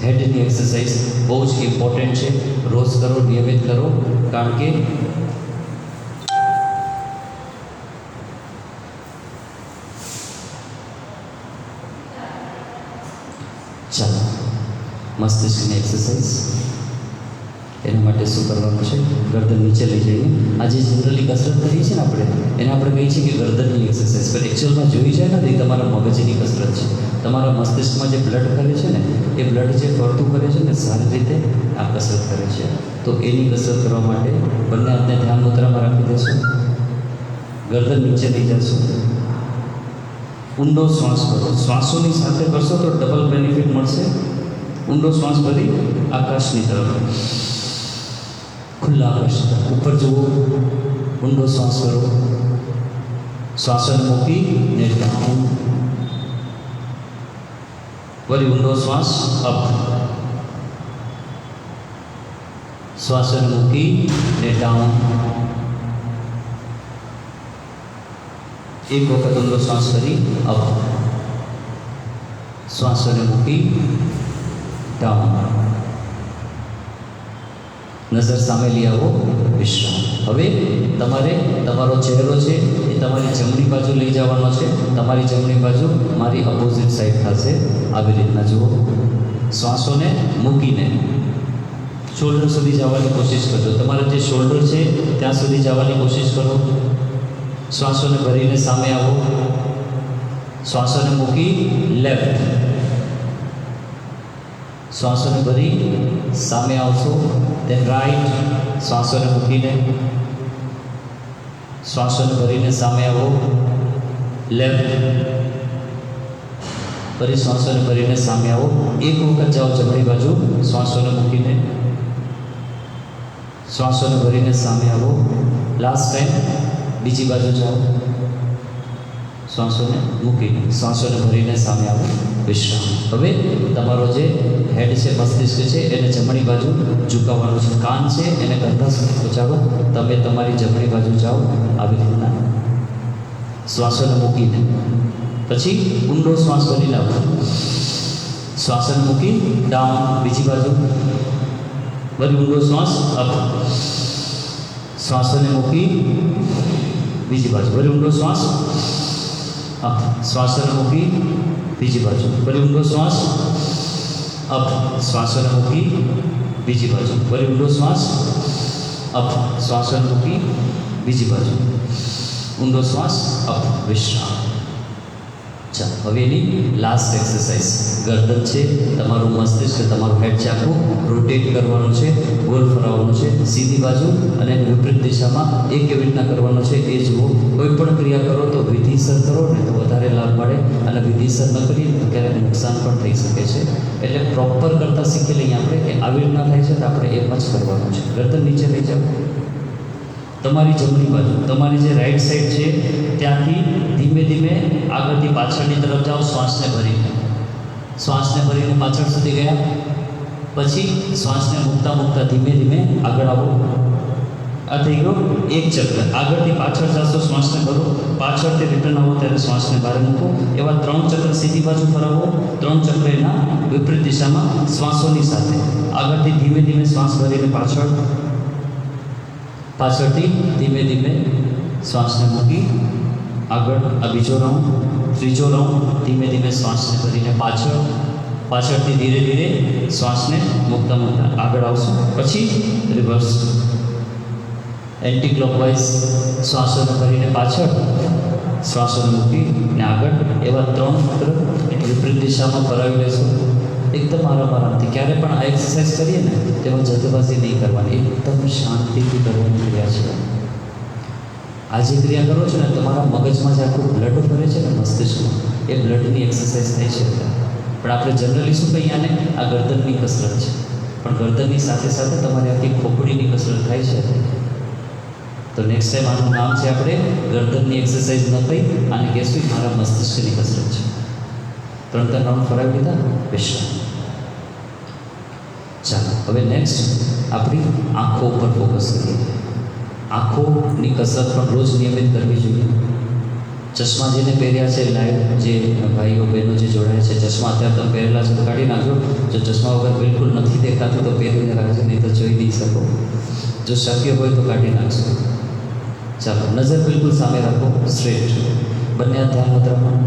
હેડની એક્સરસાઇઝ બહુ જ ઇમ્પોર્ટન્ટ છે. રોજ કરો, નિયમિત કરો, કારણ કે ચાલો મસ્તિષ્કની એક્સરસાઇઝ. એના માટે શું કરવાનું છે? ગરદન નીચે લઈ જઈએ. આજે જનરલી કસરત કરીએ છીએ ને આપણે, એને આપણે કહીએ છીએ કે ગરદનની એક્સરસાઇઝ, પણ એકચ્યુઅલમાં જોઈ જાય ને એ તમારા મગજની કસરત છે. તમારા મસ્તિષ્કમાં જે બ્લડ ફરે છે ને, એ બ્લડ જે ફરતું કરે છે ને, સારી રીતે આ કસરત કરે છે. તો એની કસરત કરવા માટે બંને હાથને ધ્યાન મુદ્રામાં રાખી દેશું. ગરદન નીચે લઈ જશું. ઊંડો શ્વાસ કરો. શ્વાસોની સાથે કરશો તો ડબલ બેનિફિટ મળશે. ઊંડો શ્વાસ ભરી આકાશની તરફ, ખુલ્લા આકાશ ઉપર જુઓ. ઊંડો શ્વાસ કરો. શ્વાસોને મૂકીને ડાઉન. વળી ઊંડો શ્વાસ અપ. શ્વાસોને મૂકીને ડાઉન. એક વખત ઊંડો શ્વાસ કરી અપ. શ્વાસોને મૂકી ડાઉન. નજર સામે લઈ આવો. વિશ્રામ. હવે તમારે તમારો ચહેરો છે એ તમારી જમણી બાજુ લઈ જવાનો છે. તમારી જમણી બાજુ મારી અપોઝિટ સાઈડ થશે. આવી રીતના જુઓ. શ્વાસોને મૂકીને શોલ્ડર સુધી જવાની કોશિશ કરજો. તમારા જે શોલ્ડર છે ત્યાં સુધી જવાની કોશિશ કરો. શ્વાસોને ભરીને સામે આવો. શ્વાસોને મૂકી લેફ્ટ. શ્વાસોને ભરી સામે આવશો. દેન રાઈટ. શ્વાસોને મૂકીને, શ્વાસોને ભરીને સામે આવો. લેફ્ટ. ફરી શ્વાસોને ભરીને સામે આવો. એક વખત જાઓ જમણી બાજુ. શ્વાસોને મૂકીને, શ્વાસોને ભરીને સામે આવો. લાસ્ટ ટાઈમ બીજી બાજુ જાઓ. શ્વાસોને મૂકીને, શ્વાસોને ભરીને સામે આવો. વિશ્રામ. હવે તમારો જે હેડ છે, મસ્તિષ્ક છે, એને જમણી બાજુ ઝુકાવવાનું છે. કાન છે એને કરતા સુધી પહોંચાડો. તમે તમારી જમણી બાજુ જાઓ. આવી રીતના શ્વાસોને મૂકીને, પછી ઊંડો શ્વાસ ભરી લાવો. શ્વાસોને મૂકી ડાઉન. બીજી બાજુ વળી ઊંડો શ્વાસ અપ. શ્વાસોને મૂકી બીજી બાજુ વળી ઊંડો શ્વાસ અપ. શ્વાસોને મૂકી બીજી બાજુ વળી ઊંડો શ્વાસ અપ. શ્વાસોને મૂકી બીજી બાજુ વળી ઊંડો શ્વાસ અપ. શ્વાસોને મૂકી બીજી બાજુ ઊંડો શ્વાસ અપ. વિશ્રામ. ચાલો હવે એની લાસ્ટ એક્સરસાઇઝ ગરદન છે. તમારું મસ્તિષ્ક, તમારું હેડ છે આખું રોટેટ કરવાનું છે, ગોલ ફરાવવાનું છે સીધી બાજુ અને વિપરીત દિશામાં. એ કેવી રીતના કરવાનું છે એ જુઓ. કોઈ પણ ક્રિયા કરો તો વિધિસર કરો ને તો વધારે લાભ મળે, અને વિધિસર ન કરીએ તો ક્યારેક નુકસાન પણ થઈ શકે છે. એટલે પ્રોપર કરતાં શીખી લઈએ આપણે કે આવી રીતના થાય છે તો આપણે એમ જ કરવાનું છે. ગરદન નીચે લઈ જાઓ. તમારી જમણી બાજુ, તમારી જે રાઈટ સાઈડ છે ત્યાંથી ધીમે ધીમે આગળથી પાછળની તરફ જાઓ. શ્વાસને ભરીને, શ્વાસને ભરીને પાછળ સુધી ગયા. પછી શ્વાસને મૂકતા મૂકતા ધીમે ધીમે આગળ આવો. આ થઈ ગયો એક ચક્ર. આગળથી પાછળ જશો, શ્વાસને ભરો. પાછળથી રિટર્ન આવો ત્યારે શ્વાસને બહાર મૂકો. એવા 3 ચક્ર સીધી બાજુ ફરાવો. 3 ચક્ર એના વિપરીત દિશામાં શ્વાસોની સાથે. આગળથી ધીમે ધીમે શ્વાસ ભરીને પાછળ, પાછળથી ધીમે ધીમે શ્વાસને મૂકી આગળ. આ બીજો રાઉન્ડ. ત્રીજો રાઉન્ડ ધીમે ધીમે શ્વાસને ભરીને પાછળ, પાછળથી ધીરે ધીરે શ્વાસને મૂકતા મૂકતા આગળ આવશો. પછી રિવર્સ એન્ટી ક્લોકવાઇઝ. શ્વાસોને ભરીને પાછળ, શ્વાસોને મૂકીને આગળ. એવા 3 ચક્ર વિપરીત દિશામાં ફરાવી લેશો. એકદમ આરામથી. ક્યારે પણ આ એક્સરસાઇઝ કરીએ ને તેમાં જલ્દબાજી નહીં કરવાની, એકદમ શાંતિથી કરવાની ક્રિયા છે. આ જે ક્રિયા કરો છો ને, તમારા મગજમાં જે આખું બ્લડ ફરે છે ને મસ્તિષ્કમાં, એ બ્લડની એક્સરસાઇઝ થાય છે. પણ આપણે જનરલી શું કહીએ આને? આ ગરદનની કસરત છે. પણ ગરદનની સાથે સાથે તમારી આખી ખોપડીની કસરત થાય છે. તો નેક્સ્ટ ટાઈમ આનું નામ છે આપણે ગરદનની એક્સરસાઇઝ ન કહી આને કહેશું મારા મસ્તિષ્કની કસરત છે. 3 રાઉન્ડ ફરાવી લીધા. વિશ્રામ. ચાલો હવે નેક્સ્ટ આપણી આંખો ઉપર ફોકસ કરીએ. આંખોની કસરત પણ રોજ નિયમિત કરવી જોઈએ. ચશ્મા જેને પહેર્યા છે લાઈવ જે ભાઈઓ બહેનો જે જોડાયા છે, ચશ્મા અત્યારે તમે પહેરેલા છે તો કાઢી નાખજો. જો ચશ્મા વગર બિલકુલ નથી દેખાતું તો પહેરીને રાખજો, નહીં તો જોઈ નહીં શકો. જો શક્ય હોય તો કાઢી નાખજો. ચાલો, નજર બિલકુલ સામે રાખો, સ્ટ્રેટ. બંને હાથ ધ્યાન મુદ્રામાં,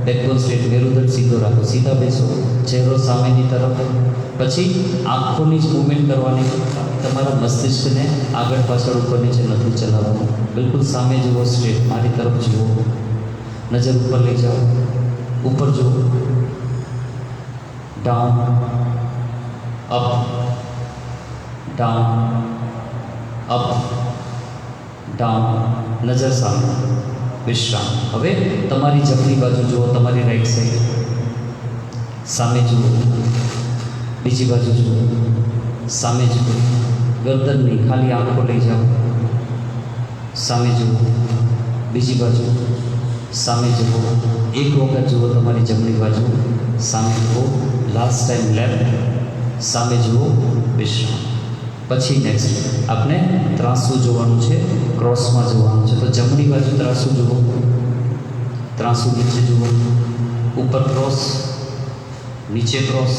બેકબોન સ્ટ્રેટ, મેરુદંડ સીધો રાખો, સીધા બેસો, ચહેરો સામેની તરફ. પછી આંખોની જ મૂવમેન્ટ કરવાની. તમારા મસ્તિષ્કને આગળ પાછળ ઉપર નીચે નથી ચલાવવાનું. બિલકુલ સામે જુઓ, સ્ટ્રેટ, મારી તરફ જુઓ. નજર ઉપર લઈ જાઓ, ઉપર જુઓ, down, up, down, up, down. નજર સામે, વિશ્રામ. હવે તમારી જમણી બાજુ જુઓ, તમારી રાઈટ સાઈડ. સામે જુઓ, બીજી બાજુ જુઓ, સામે જુઓ. ગરદન નહીં, ખાલી આંખો લઈ જાઓ. સામે જુઓ, બીજી બાજુ, સામે જુઓ. એક વખત જુઓ તમારી જમણી બાજુ, સામે જુઓ. લાસ્ટ ટાઈમ લેફ્ટ, સામે જુઓ, વિશ્રામ. પછી નેક્સ્ટ આપણે ત્રાસુ જોવાનું છે, ક્રોસમાં જોવાનું છે. તો જમણી બાજુ ત્રાસુ જુઓ, ત્રાસુ નીચે જુઓ, ઉપર ક્રોસ, નીચે ક્રોસ,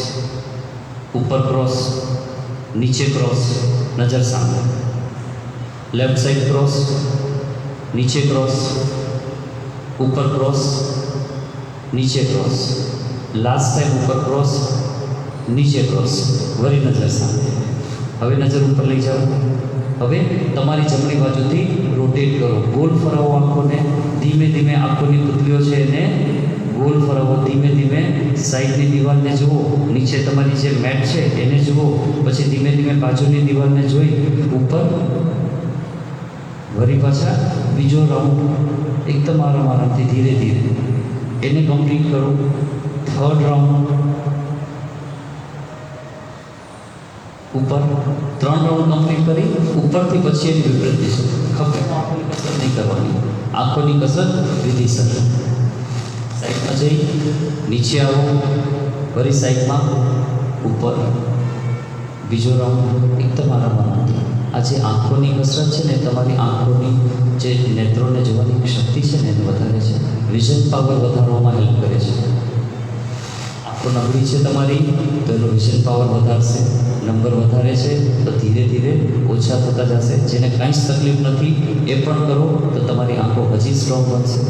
ઉપર ક્રોસ, નીચે ક્રોસ. નજર સામે. લેફ્ટ સાઈડ ક્રોસ, નીચે ક્રોસ, ઉપર ક્રોસ, નીચે ક્રોસ. લાસ્ટ ટાઈમ ઉપર ક્રોસ, નીચે ક્રોસ. વળી નજર સામે. હવે નજર ઉપર લઈ જાઓ. હવે તમારી જમણી બાજુથી રોટેટ કરો, ગોલ ફરાવો આંખોને. ધીમે ધીમે આંખોની પુતલીઓ છે એને ગોલ ફરાવો. ધીમે ધીમે સાઈડની દિવાલને જુઓ, નીચે તમારી જે મેટ છે એને જુઓ. પછી ધીમે ધીમે બાજુની દિવાલને જોઈ ઉપર. વળી પાછા બીજો રાઉન્ડ એકદમ આરામથી ધીરે ધીરે એને કમ્પ્લીટ કરો. થર્ડ રાઉન્ડ ઉપર. 3 રાઉન્ડ કમ્પ્લીટ કરી ઉપરથી પછી એની વિપરીત દિશા. ખભે આંખોની કસરત નહીં કરવાની, આંખોની કસરત વિધિસર. સાઈડમાં જઈ નીચે આવો, ફરી સાઈડમાં, ઉપર. બીજો રાઉન્ડ એકદમ આરામથી. આ જે આંખોની કસરત છે ને, તમારી આંખોની જે નેત્રોને જોવાની શક્તિ છે ને એને વધારે છે. વિઝન પાવર વધારવામાં હેલ્પ કરે છે. આંખો નબળી છે તમારી તો એનો વિઝન પાવર વધારશે. નંબર વધારે છે તો ધીરે ધીરે ઓછા થતા જશે. જેને કાંઈ જ તકલીફ નથી એ પણ કરો તો તમારી આંખો હજી સ્ટ્રોંગ બનશે.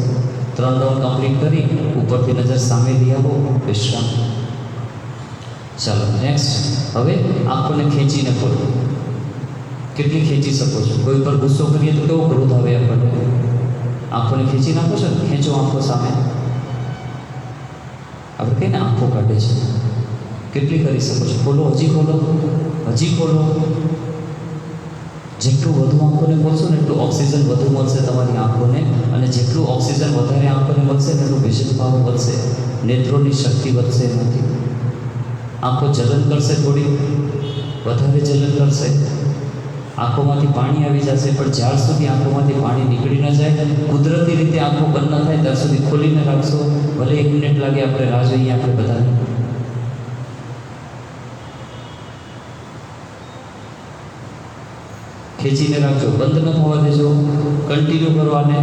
3 રાઉન્ડ કમ્પ્લીટ કરી ઉપરથી નજર સામે લઈ આવો, વિશ્રામ. ચાલો નેક્સ્ટ. હવે આંખોને ખેંચીને ખોલો. કેટલી ખેંચી શકો છો? કોઈ પર ગુસ્સો કરીએ તો કેવો ક્રોધ આવે આપણને? આંખોને ખેંચી નાખો છો ને, ખેંચો આંખો સામે. આપણે કહીને આંખો કાઢે છે. કેટલી કરી શકો છો? ખોલો, હજી ખોલો, હજી ખોલો. જેટલું વધુ આંખોને ખોલશો ને એટલું ઓક્સિજન વધુ મળશે તમારી આંખોને, અને જેટલું ઓક્સિજન વધારે આંખોને મળશે ને એટલું વિઝન પાવર વધશે, નેત્રોની શક્તિ વધશે. એનાથી આંખો જલન કરશે, થોડી વધારે જલન કરશે. આંખોમાંથી પાણી આવી જશે, પણ જ્યાર સુધી આંખોમાંથી પાણી નીકળી ન જાય, કુદરતી રીતે આંખો બંધ ન થાય ત્યાં સુધી ખોલીને રાખશો. ભલે 1 મિનિટ લાગે, આપણે રાહ જોઈએ આપણે બધાને. ખેંચીને રાખજો, બંધ ન થવા દેજો, કન્ટિન્યુ કરવાને.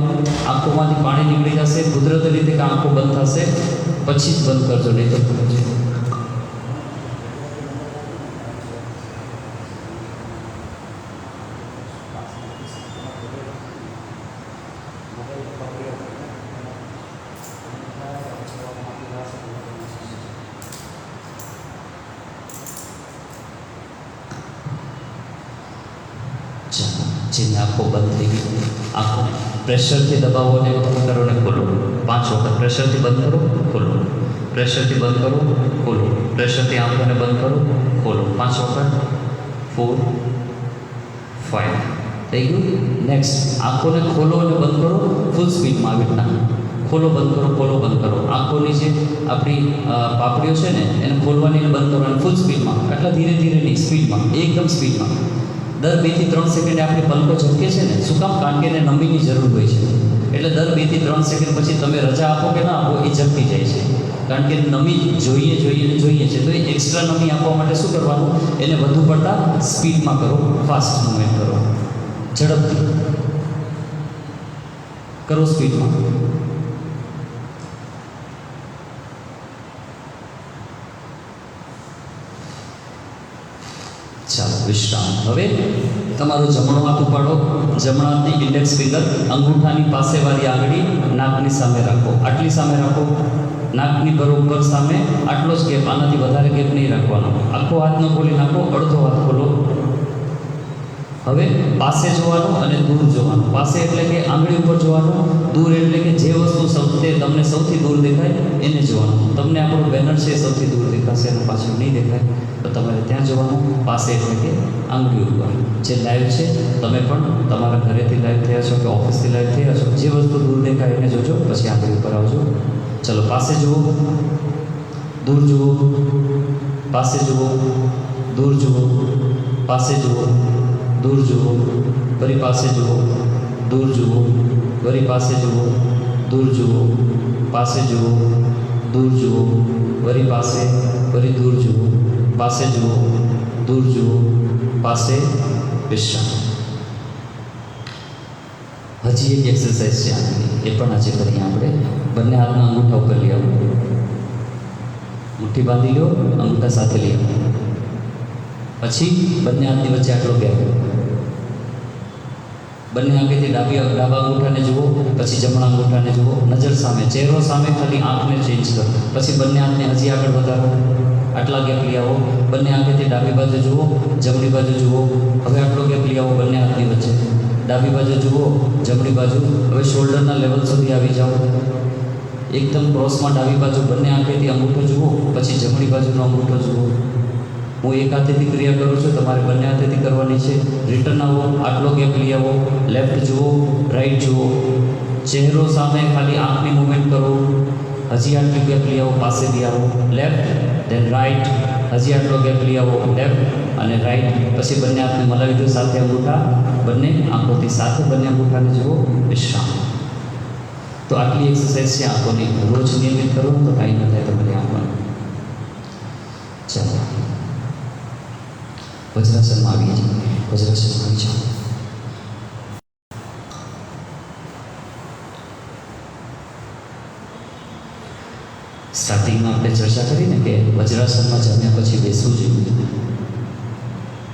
આંખોમાંથી પાણી નીકળી જશે કુદરતી રીતે, કે આંખો બંધ થશે પછી જ બંધ કરજો, નહીં તો જેની આંખો બંધ થઈ ગઈ, આંખોને પ્રેશરથી દબાવો ને બંધ કરો ને ખોલો. 5 વખત પ્રેશરથી બંધ કરો, ખોલો, પ્રેશરથી બંધ કરો, ખોલો, પ્રેશરથી આંખોને બંધ કરો, ખોલો. 5 વખત. 4, 5. થઈ ગયું. નેક્સ્ટ, આંખોને ખોલો અને બંધ કરો ફૂલ સ્પીડમાં. આવી રીતના ખોલો, બંધ કરો, ખોલો, બંધ કરો. આંખોની જે આપણી પાપડીઓ છે ને એને ખોલવાની અને બંધ કરવાની ફૂલ સ્પીડમાં. એટલા ધીરે ધીરે નહીં, સ્પીડમાં, એકદમ સ્પીડમાં. દર 2 થી 3 સેકન્ડે આપણી પલકો ઝબકે છે ને. શું કામ? કારણ કે એને નમીની જરૂર હોય છે. એટલે દર 2 થી 3 સેકન્ડ પછી તમે રજા આપો કે ના આપો, એ ઝબકી જાય છે. કારણ કે નમી જોઈએ છે. તો એ એક્સ્ટ્રા નમી આપવા માટે શું કરવાનું, એને વધુ પડતા સ્પીડમાં કરો, ફાસ્ટ મૂવમેન્ટ કરો, ઝડપથી કરો, સ્પીડમાં. ચાલો વિશ્રામ. હવે તમારું જમણો હાથ ઉપાડો. જમણા હાથની ઇન્ડેક્સ ફિંગર અંગૂઠાની પાસે વાળી આંગળી નાકની સામે રાખો, આટલી સામે રાખો, નાકની બરોબર સામે, આટલો જ ગેપ, આનાથી વધારે ગેપ નહીં રાખવાનો. આખો હાથ ન ખોલી નાખો, અડધો હાથ ખોલો. હવે પાસે જોવાનું અને દૂર જોવાનું. પાસે એટલે કે આંગળી ઉપર જોવાનું, દૂર એટલે કે જે વસ્તુ તમને સૌથી દૂર દેખાય એને જોવાનું. તમને આપણું બેનર છે એ સૌથી દૂર દેખાશે અને પાછળ નહીં દેખાય તો તમારે ત્યાં જોવાનું. પાસે એટલે કે આંગળી ઉપર. જે લાઈવ છે, તમે પણ તમારા ઘરેથી લાઈવ થયા છો કે ઓફિસથી લાઈવ થયા છો, જે વસ્તુ દૂર દેખાય એને જોજો, પછી આંગળી ઉપર આવજો. ચલો, પાસે જુઓ, દૂર જુઓ, પાસે જુઓ, દૂર જુઓ, પાસે જુઓ, દૂર જુઓ, ફરી પાસે જુઓ, દૂર જુઓ, ફરી પાસે જુઓ, દૂર જુઓ, પાસે જુઓ, દૂર જુઓ, ફરી પાસે, ફરી દૂર જુઓ, પાસે જુઓ, દૂર જુઓ, પાસે, વિશ્રામ. હજી એક એક્સરસાઇઝ છે આની, એ પણ આજે કરીએ આપણે. બંને હાથના અંગૂઠા ઉપર લઈ આવો, મુઠ્ઠી બાંધી લો, અંગૂઠા સાથે લઈ આવો. પછી બંને હાથની વચ્ચે આટલો ગેપ. બંને આંગળીથી ડાબા અંગૂઠાને જુઓ, પછી જમણા અંગૂઠાને જુઓ, નજર સામે, ચહેરો સામે, ખાલી આંખને ચેન્જ કરો. પછી બંને હાથને હજી આગળ વધારો, આટલા ગેપ લઈ આવો. બંને આંગળીથી ડાબી બાજુ જુઓ, જમણી બાજુ જુઓ. હવે આટલો ગેપ લઈ આવો બંને હાથની વચ્ચે. ડાબી બાજુ જુઓ, જમણી બાજુ. હવે શોલ્ડરના લેવલ સુધી આવી જાઓ. એકદમ ક્રોસમાં ડાબી બાજુ બંને આંગળીથી અંગૂઠો જુઓ, પછી જમણી બાજુનો અંગૂઠો જુઓ. હું એક હાથેથી ક્રિયા કરું છું, તમારે બંને હાથેથી કરવાની છે. રિટર્ન આવો, આટલો ગેપ લઈ આવો. લેફ્ટ જુઓ, રાઈટ જુઓ. ચહેરો સામે, ખાલી આંખની મૂવમેન્ટ કરો. હજી આટલો ગેપ લઈ આવો, પાસે લઈ આવો. Left, then right. હજી આટલો ગેપ લઈ આવો, લેફ્ટ અને રાઈટ. પછી બંને હાથને મલાવી દો, સાથે અંગૂઠા, બંને આંખોથી સાથે બંને અંગૂઠાને જુઓ, વિશ્રામ. તો આટલી એક્સરસાઇઝ છે આંખોની. રોજ નિયમિત કરો તો કાંઈ ન થાય તમારી આંખોને. ચાલો, વજ્રાસનમાં આવી જાઓ. વજ્રાસનમાં આવી જાઓ. સ્ટાર્ટિંગમાં આપણે ચર્ચા કરીને કે વજ્રાસનમાં જમ્યા પછી બેસવું જોઈએ.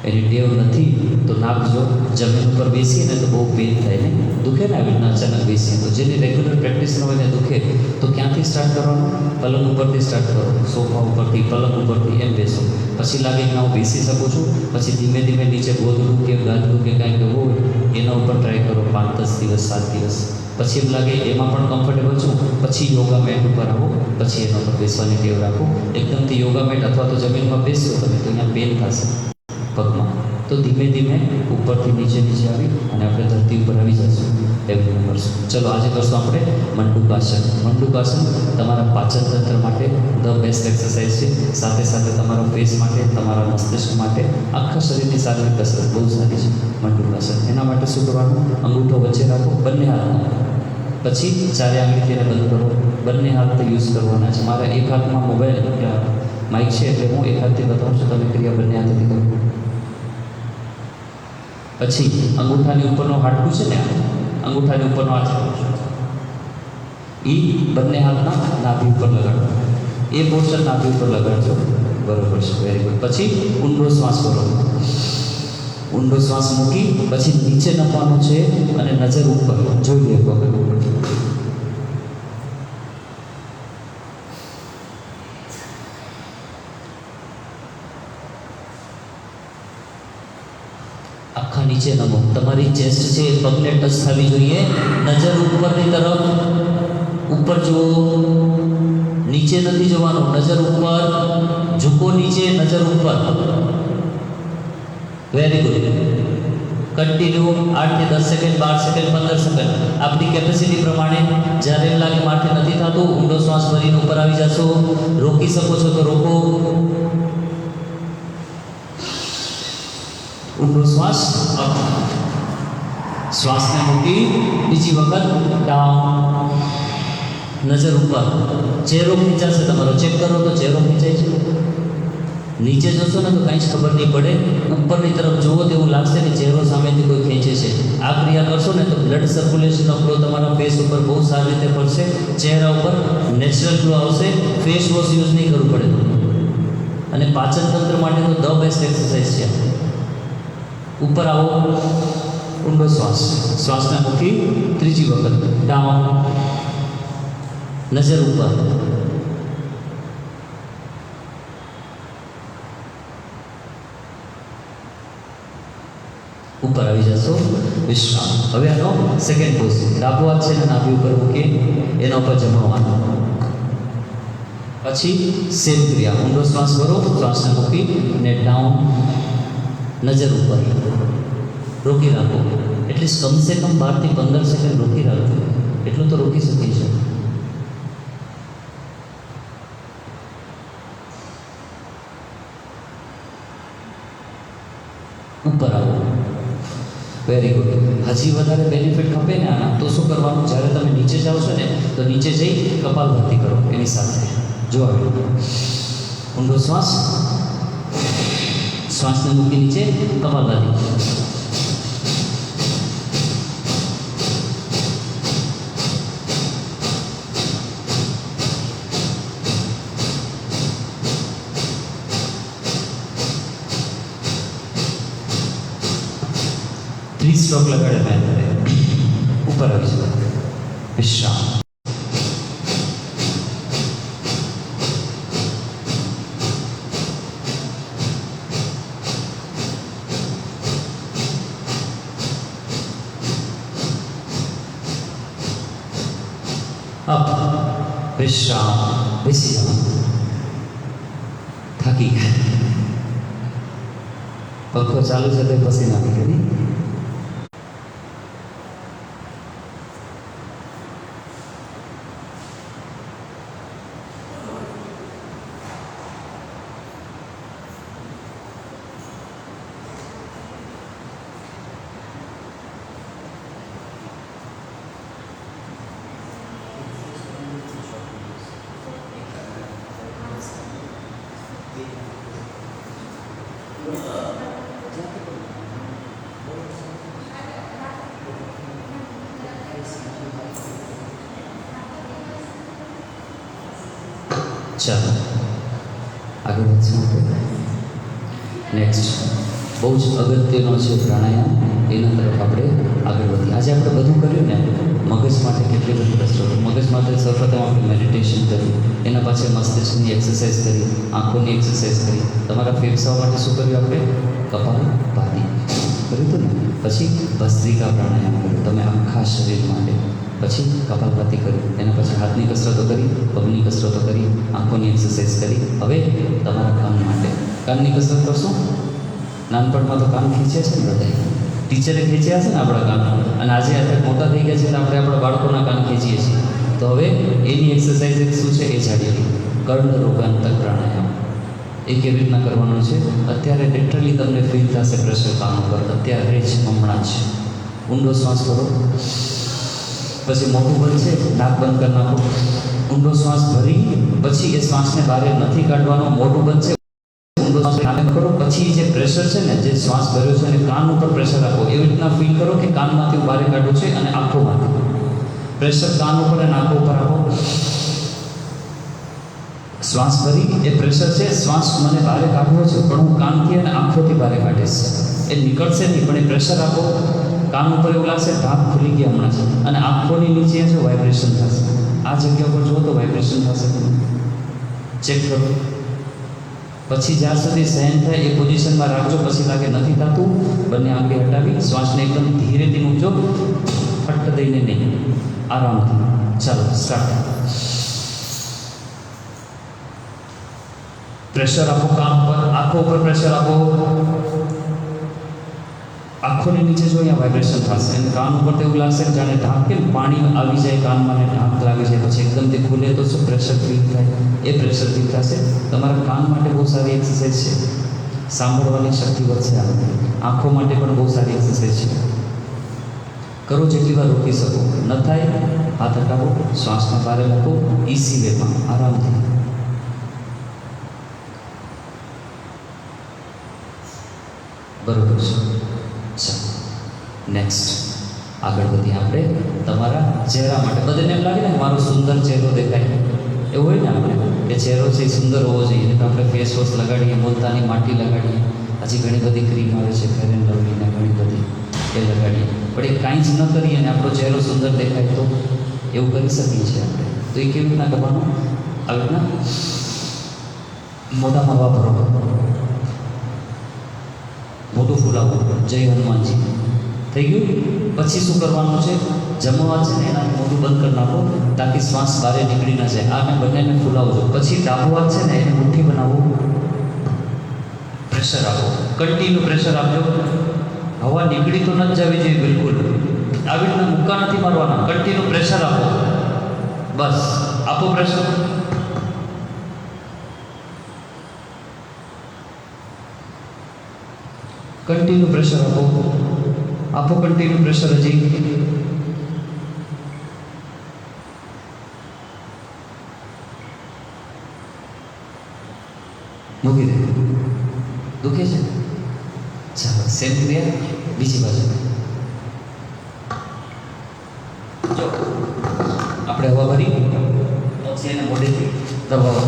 એની ટેવ નથી તો નાખજો. જમીન ઉપર બેસીએ ને તો બહુ પેઇન થાય ને, દુખે ને આવી રીતના અચાનક બેસીએ તો. જેની રેગ્યુલર પ્રેક્ટિસ ન હોય ને દુખે તો ક્યાંથી સ્ટાર્ટ કરવાનું? પલંગ ઉપરથી સ્ટાર્ટ કરો, સોફા ઉપરથી, પલંગ ઉપરથી, એમ બેસો. પછી લાગે કે હું બેસી શકું છું, પછી ધીમે ધીમે નીચે ગોદડું કે ગાદલું કે કાંઈ કે હોય એના ઉપર ટ્રાય કરો 5-10 દિવસ, 7 દિવસ. પછી એમ લાગે એમાં પણ કમ્ફર્ટેબલ છું, પછી યોગા મેટ ઉપર આવો, પછી એના ઉપર બેસવાની ટેવ રાખો. એકદમથી યોગા મેટ અથવા તો જમીનમાં બેસશો તમે તો અહીંયા પેન થશે પગમાં. તો ધીમે ધીમે ઉપરથી નીચે આવી અને આપણે ધરતી ઉપર આવી જઈશું. એવી રીતે કરશું. ચલો, આજે કરશું આપણે મંડુકાસન. મંડુકાસન તમારા પાચન તંત્ર માટે ધ બેસ્ટ એક્સરસાઇઝ છે. સાથે સાથે તમારા ફેસ માટે, તમારા મસ્તિષ્ક માટે, આખા શરીરની શારીરિક કસરત બહુ સારી છે મંડુકાસન. એના માટે શું કરવાનું? અંગૂઠો વચ્ચે રાખો, બંને હાથનો. પછી ચારે આંગળીથી એને બંધ કરો. બંને હાથથી યુઝ કરવાના છે. મારા એક હાથમાં મોબાઈલ માઇક છે એટલે હું એક હાથથી બતાવું છું, તમે ક્રિયા બંને હાથથી કરો. પછી અંગૂઠાની ઉપરનો હાડકું છે ને, અંગૂઠાની ઉપરનો હાથ એ બંને હાથના નાભી ઉપર લગાડો. એ પોર્શન નાભી ઉપર લગાડજો. બરોબર છે, વેરી ગુડ. પછી ઊંડો શ્વાસ કરો. ઊંડો શ્વાસ મૂકી પછી નીચે નમવાનું છે અને નજર ઉપર જોઈ લે વગર. આખા નીચે નમો. તમારી ચેસ્ટ છે એ પગને ટચ થવી જોઈએ. નજર ઉપરની તરફ, ઉપર જુઓ, નીચે નથી જોવાનું. નજર ઉપર, ઝૂકો નીચે, નજર ઉપર. Very good. કન્ટિન્યુ 8 થી 10 સેકન્ડ, 12 સેકન્ડ, 15 સેકન્ડ. આપણી કેપેસિટી પ્રમાણે. જ્યારે એમ લાગે મારથી નથી થતું, ઊંડો શ્વાસ ભરીને ઉપર આવી જશો. રોકી શકો છો તો રોકો. ઊંડો શ્વાસ અપ. શ્વાસને મૂકી બીજી વખત ડાઉન. નજર ઉપર, ચહેરો ખેંચાશે તમારો, ચેક કરો તો ચહેરો ખેંચાય છે. નીચે જોશો ને તો કંઈ જ ખબર નહીં પડે, ઉપરની તરફ જુઓ તો એવું લાગશે કે ચહેરો સામેથી કોઈ ખેંચે છે. આ ક્રિયા કરશો ને તો બ્લડ સર્ક્યુલેશનનો ફ્લો તમારા ફેસ ઉપર બહુ સારી રીતે પડશે, ચહેરા ઉપર નેચરલ ગ્લો આવશે, ફેસ વોશ યુઝ નહીં કરવું પડે. અને પાચન તંત્ર માટે તો ધ બેસ્ટ એક્સરસાઇઝ છે. ઉપર આવો, ઊંડો શ્વાસ, શ્વાસના મૂકી ત્રીજી વખત ડાઉન, નજર ઉપર, ઉપર આવી જશો, વિશ્રામ. હવે આનો સેકન્ડ પોઝ, ડાબો હાથ છે ને નાભી ઉપર મૂકી એના ઉપર જમણો હાથ, પછી સેમ ક્રિયા, ઊંડો શ્વાસ ભરો, શ્વાસને મૂકી ને ડાઉન, નજર ઉપર, રોકી રાખો. એટલીસ્ટ કમસે કમ 12 થી 15 સેકન્ડ રોકી રાખજો, એટલું તો રોકી શકીએ છીએ. ઉપર આવો, વેરી ગુડ. હજી વધારે બેનિફિટ ખપે ને આના તો શું કરવાનું, જ્યારે તમે નીચે જાઓ છો ને તો નીચે જઈ કપાલભાતિ કરો એની સાથે. જો આવી ઊંડો શ્વાસ, શ્વાસને મૂકી નીચે કપાલભાતિ. સ્ટ્રોક લગાડે મેં ઉપર આવી જાય, વિશ્રામ. અપ, વિશ્રામ, બેસી જાઓ. થાકી ગયા, પંખો ચાલુ છે તો પસીના આવી ગઈ. ચાલો આગળ વધશું. નેક્સ્ટ બહુ જ અગત્યનો છે પ્રાણાયામ, એના તરફ આપણે આગળ વધીએ. આજે આપણે બધું કર્યું ને, મગજ માટે કેટલી બધી કસરતો. મગજ માટે સૌપ્રથમ આપણે મેડિટેશન કર્યું, એના પછી મસ્તિષ્કની એક્સરસાઇઝ કરી, આંખોની એક્સરસાઇઝ કરી, તમારા ફેફસાઓ માટે શું કર્યું આપણે, કપાલભાતિ કર્યું હતું ને, પછી ભસ્ત્રિકા પ્રાણાયામ કર્યું તમે આખા શરીર માટે, પછી કપાલભાતિ કરી, એના પછી હાથની કસરતો કરી, પગની કસરતો કરી, આંખોની એક્સરસાઇઝ કરી. હવે તમારા કાન માટે કાનની કસરત કરશું. નાનપણમાં તો કાન ખીંચ્યા છે ને બધા, ટીચરે ખીંચ્યા છે ને આપણા કાન, અને આજે અત્યારે મોટા થઈ ગયા છે એટલે આપણે આપણા બાળકોના કાન ખીંચીએ છીએ. તો હવે એની એક્સરસાઇઝ શું છે એ જાણીએ. કર્ણરોગાંતક પ્રાણાયામ એ કેવી રીતના કરવાનું છે. અત્યારે લિટરલી તમને ફીલ થશે પ્રેશર કાન ઉપર, અત્યારે જ હમણાં જ. ઊંડો શ્વાસ કરો, પછી મોઢું બંધ છે, નાક બંધ કરી નાખો. ઊંડો શ્વાસ ભરી પછી એ શ્વાસને બહાર નથી કાઢવાનો, મોઢું બંધ છે, ઊંડો શ્વાસ નાક કરો. પછી જે પ્રેશર છે ને, જે શ્વાસ ભર્યો છે એને કાન ઉપર પ્રેશર આપો. એવી રીતના ફીલ કરો કે કાનમાંથી બહાર કાઢવું છે અને આંખોમાંથી પ્રેશર કાન ઉપર અને આંખો ઉપર આપો. શ્વાસ ભરી એ પ્રેશર છે, શ્વાસ મને બહાર કાઢવો છે પણ હું કાનથી અને આંખોથી બહાર કાઢીશ. એ નીકળશે નહીં પણ એ પ્રેશર આપો. કાન ઉપર એવું લાગશે ઢાંક ખુલી ગયા હમણાં છે, અને આંખોની નીચે જો વાઇબ્રેશન થશે. આ જગ્યા પર જુઓ તો વાઇબ્રેશન થશે, ચેક કરો. પછી જ્યાં સુધી સહન થાય એ પોઝિશનમાં રાખજો. પછી લાગે નથી થતું, બંને આંગળી હટાવી શ્વાસને એકદમ ધીરેથી મૂકજો, ફટ દઈને નહીં, આરામથી. ચાલો સ્ટાર્ટ. પ્રેશર આપો કાન ઉપર, આંખો ઉપર પ્રેશર આપો. આંખોની નીચે જો અહીંયા વાઇબ્રેશન થશે અને કાન ઉપર તો એવું લાગશે કે જાણે ઢાંક કેમ પાણી આવી જાય કાનમાં ને ઢાંક લાગી જાય, પછી એકદમથી ખુલે તો શું પ્રેશર ફીલ થાય, એ પ્રેશર ફીલ થશે. તમારા કાન માટે બહુ સારી એક્સરસાઇઝ છે, સાંભળવાની શક્તિ વધશે. આંખો માટે પણ બહુ સારી એક્સરસાઇઝ છે. કરો જેટલી વાર રોકી શકો. ન થાય હાથ હટાવો, શ્વાસને બહાર મૂકો, ઇઝી વેમાં આરામથી. બરોબર છે. ચાલો નેક્સ્ટ આગળ વધીએ આપણે. તમારા ચહેરા માટે બધાને એમ લાગે ને મારો સુંદર ચહેરો દેખાય, એવું હોય ને આપણે કે ચહેરો છે એ સુંદર હોવો જોઈએ, તો આપણે ફેસ વોશ લગાડીએ, મુલતાની માટી લગાડીએ, હજી ઘણી બધી ક્રીમ આવે છે ફેર એન્ડ લવલીને ઘણી બધી એ લગાડીએ, પણ એ કાંઈ જ ન કરીએ અને આપણો ચહેરો સુંદર દેખાય તો એવું કરી શકીએ છીએ આપણે. તો એ કેવી રીતના કરવાનું? આવી રીતના મોઢામાં વાપરો, મોટું ફૂલાવો, જય હનુમાનજી. થઈ ગયું? પછી શું કરવાનું છે? જમણો હાથ છે ને એનાથી મોઢું બંધ કરી નાખો તાકી શ્વાસ બહાર નીકળી ના જાય. આને બંનેને ફૂલાવજો. પછી ડાબો હાથ છે ને એને મુઠ્ઠી બનાવો, પ્રેશર આપો, કન્ટિન્યુ પ્રેશર આપજો. હવા નીકળી તો ન જ જવી જોઈએ બિલકુલ. આવી રીતના મુક્કા નથી મારવાના, કન્ટિન્યુ પ્રેશર આપો. બસ આપો પ્રેશર. કન્ટિન્યુ પ્રેશર આપો, આપો કન્ટિન્યુ પ્રેશર. હજી મૂકી દે. દુખે છે? ચાલો સેમ ક્રિયા બીજી બાજુ. જો આપણે હવા ભરી પછી એને મોઢેથી દબાવો.